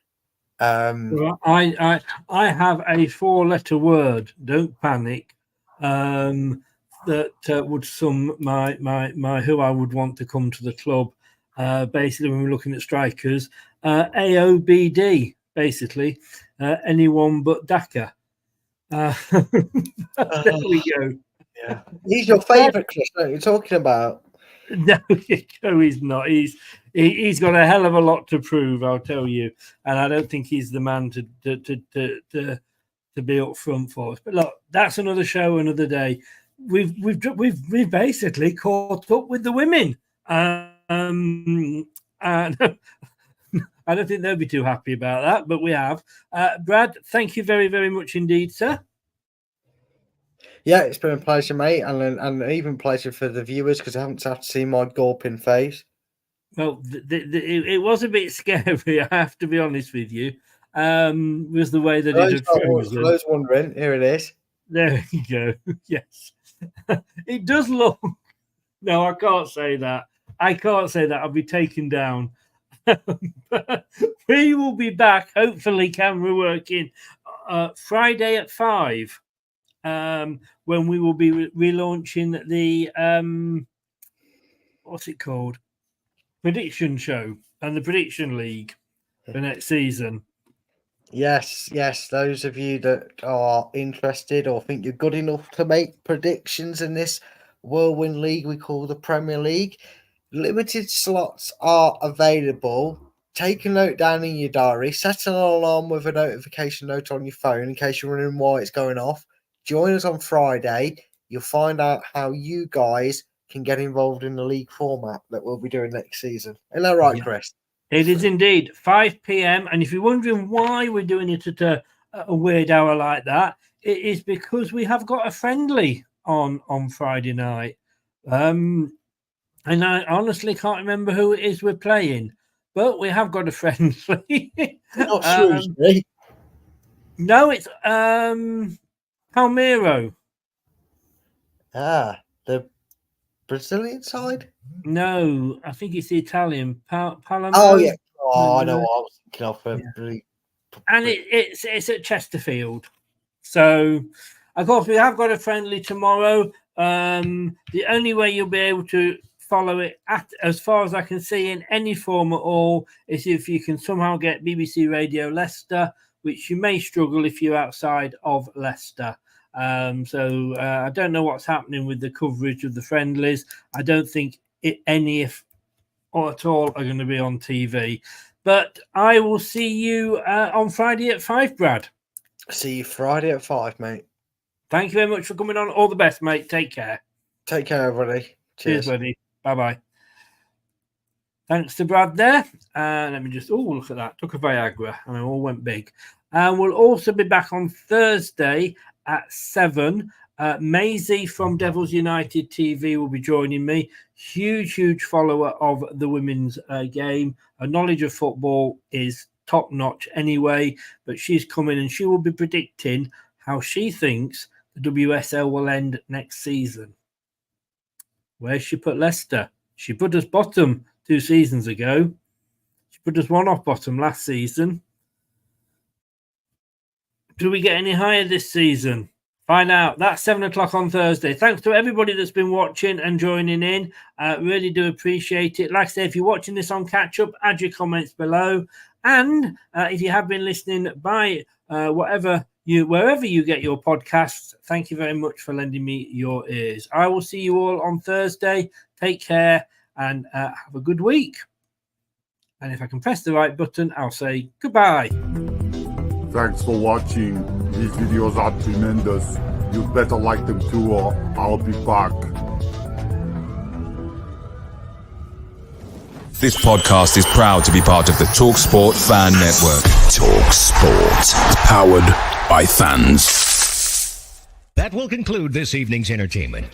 [SPEAKER 3] Well, I have a 4-letter word. Don't panic. That would sum my who I would want to come to the club. Basically, when we're looking at strikers, AOBD. Basically, anyone but Daka. There we go.
[SPEAKER 4] Yeah, he's your favourite, Chris. What are you talking about?
[SPEAKER 3] No, he's not. He's got a hell of a lot to prove, I'll tell you, and I don't think he's the man to be up front for us. But look, that's another show, another day. We've basically caught up with the women. And I don't think they'll be too happy about that, but we have. Brad, thank you very, very much indeed, sir.
[SPEAKER 4] Yeah, it's been a pleasure, mate, and even pleasure for the viewers because I haven't had to see my gawping face.
[SPEAKER 3] Well, it was a bit scary, I have to be honest with you. Was the way that it had frozen.
[SPEAKER 4] For those wondering, here it is.
[SPEAKER 3] There you go. Yes, it does look. No, I can't say that. I'll be taken down. We will be back, hopefully camera working, Friday at 5, when we will be relaunching the what's it called, prediction show and the prediction league for next season.
[SPEAKER 4] Yes, those of you that are interested or think you're good enough to make predictions in this whirlwind league we call the Premier League, limited slots are available. Take a note down in your diary, set an alarm with a notification note on your phone in case you're wondering why it's going off. Join us on Friday. You'll find out how you guys can get involved in the league format that we'll be doing next season. Isn't that right, Chris?
[SPEAKER 3] It is indeed 5 p.m. And if you're wondering why we're doing it at a weird hour like that, it is because we have got a friendly on Friday night. And I honestly can't remember who it is we're playing, but we have got a friendly.
[SPEAKER 4] Not Shrewsbury.
[SPEAKER 3] No, it's Palmero.
[SPEAKER 4] The Brazilian side?
[SPEAKER 3] No, I think it's the Italian. Palomero.
[SPEAKER 4] Oh, yeah. Oh, I know what I was thinking of.
[SPEAKER 3] And it's at Chesterfield. So, of course, we have got a friendly tomorrow. The only way you'll be able to follow it, as far as I can see, in any form at all, is if you can somehow get BBC Radio Leicester, which you may struggle if you're outside of Leicester. So I don't know what's happening with the coverage of the friendlies. I don't think any at all are going to be on TV. But I will see you on Friday at 5, Brad.
[SPEAKER 4] See you Friday at 5, mate.
[SPEAKER 3] Thank you very much for coming on. All the best, mate. Take care.
[SPEAKER 4] Take care, everybody. Cheers,
[SPEAKER 3] buddy. Bye-bye. Thanks to Brad there. Let me just, look at that. Took a Viagra and it all went big. And we'll also be back on Thursday at 7. Maisie from Devils United TV will be joining me. Huge follower of the women's game. Her knowledge of football is top notch anyway, but she's coming and she will be predicting how she thinks the WSL will end next season. Where's she put Leicester? She put us bottom 2 seasons ago. She put us one off bottom last season. Do we get any higher this season? Find out. That's 7 o'clock on Thursday. Thanks to everybody that's been watching and joining in. Really do appreciate it. Like I say, if you're watching this on catch up, add your comments below. And if you have been listening by wherever you get your podcasts, thank you very much for lending me your ears. I will see you all on Thursday. Take care and have a good week. And if I can press the right button, I'll say goodbye.
[SPEAKER 5] Thanks for watching. These videos are tremendous. You better like them too, or I'll be back.
[SPEAKER 6] This podcast is proud to be part of the TalkSport Fan Network. TalkSport. Powered
[SPEAKER 1] by fans.
[SPEAKER 6] That will conclude this evening's entertainment.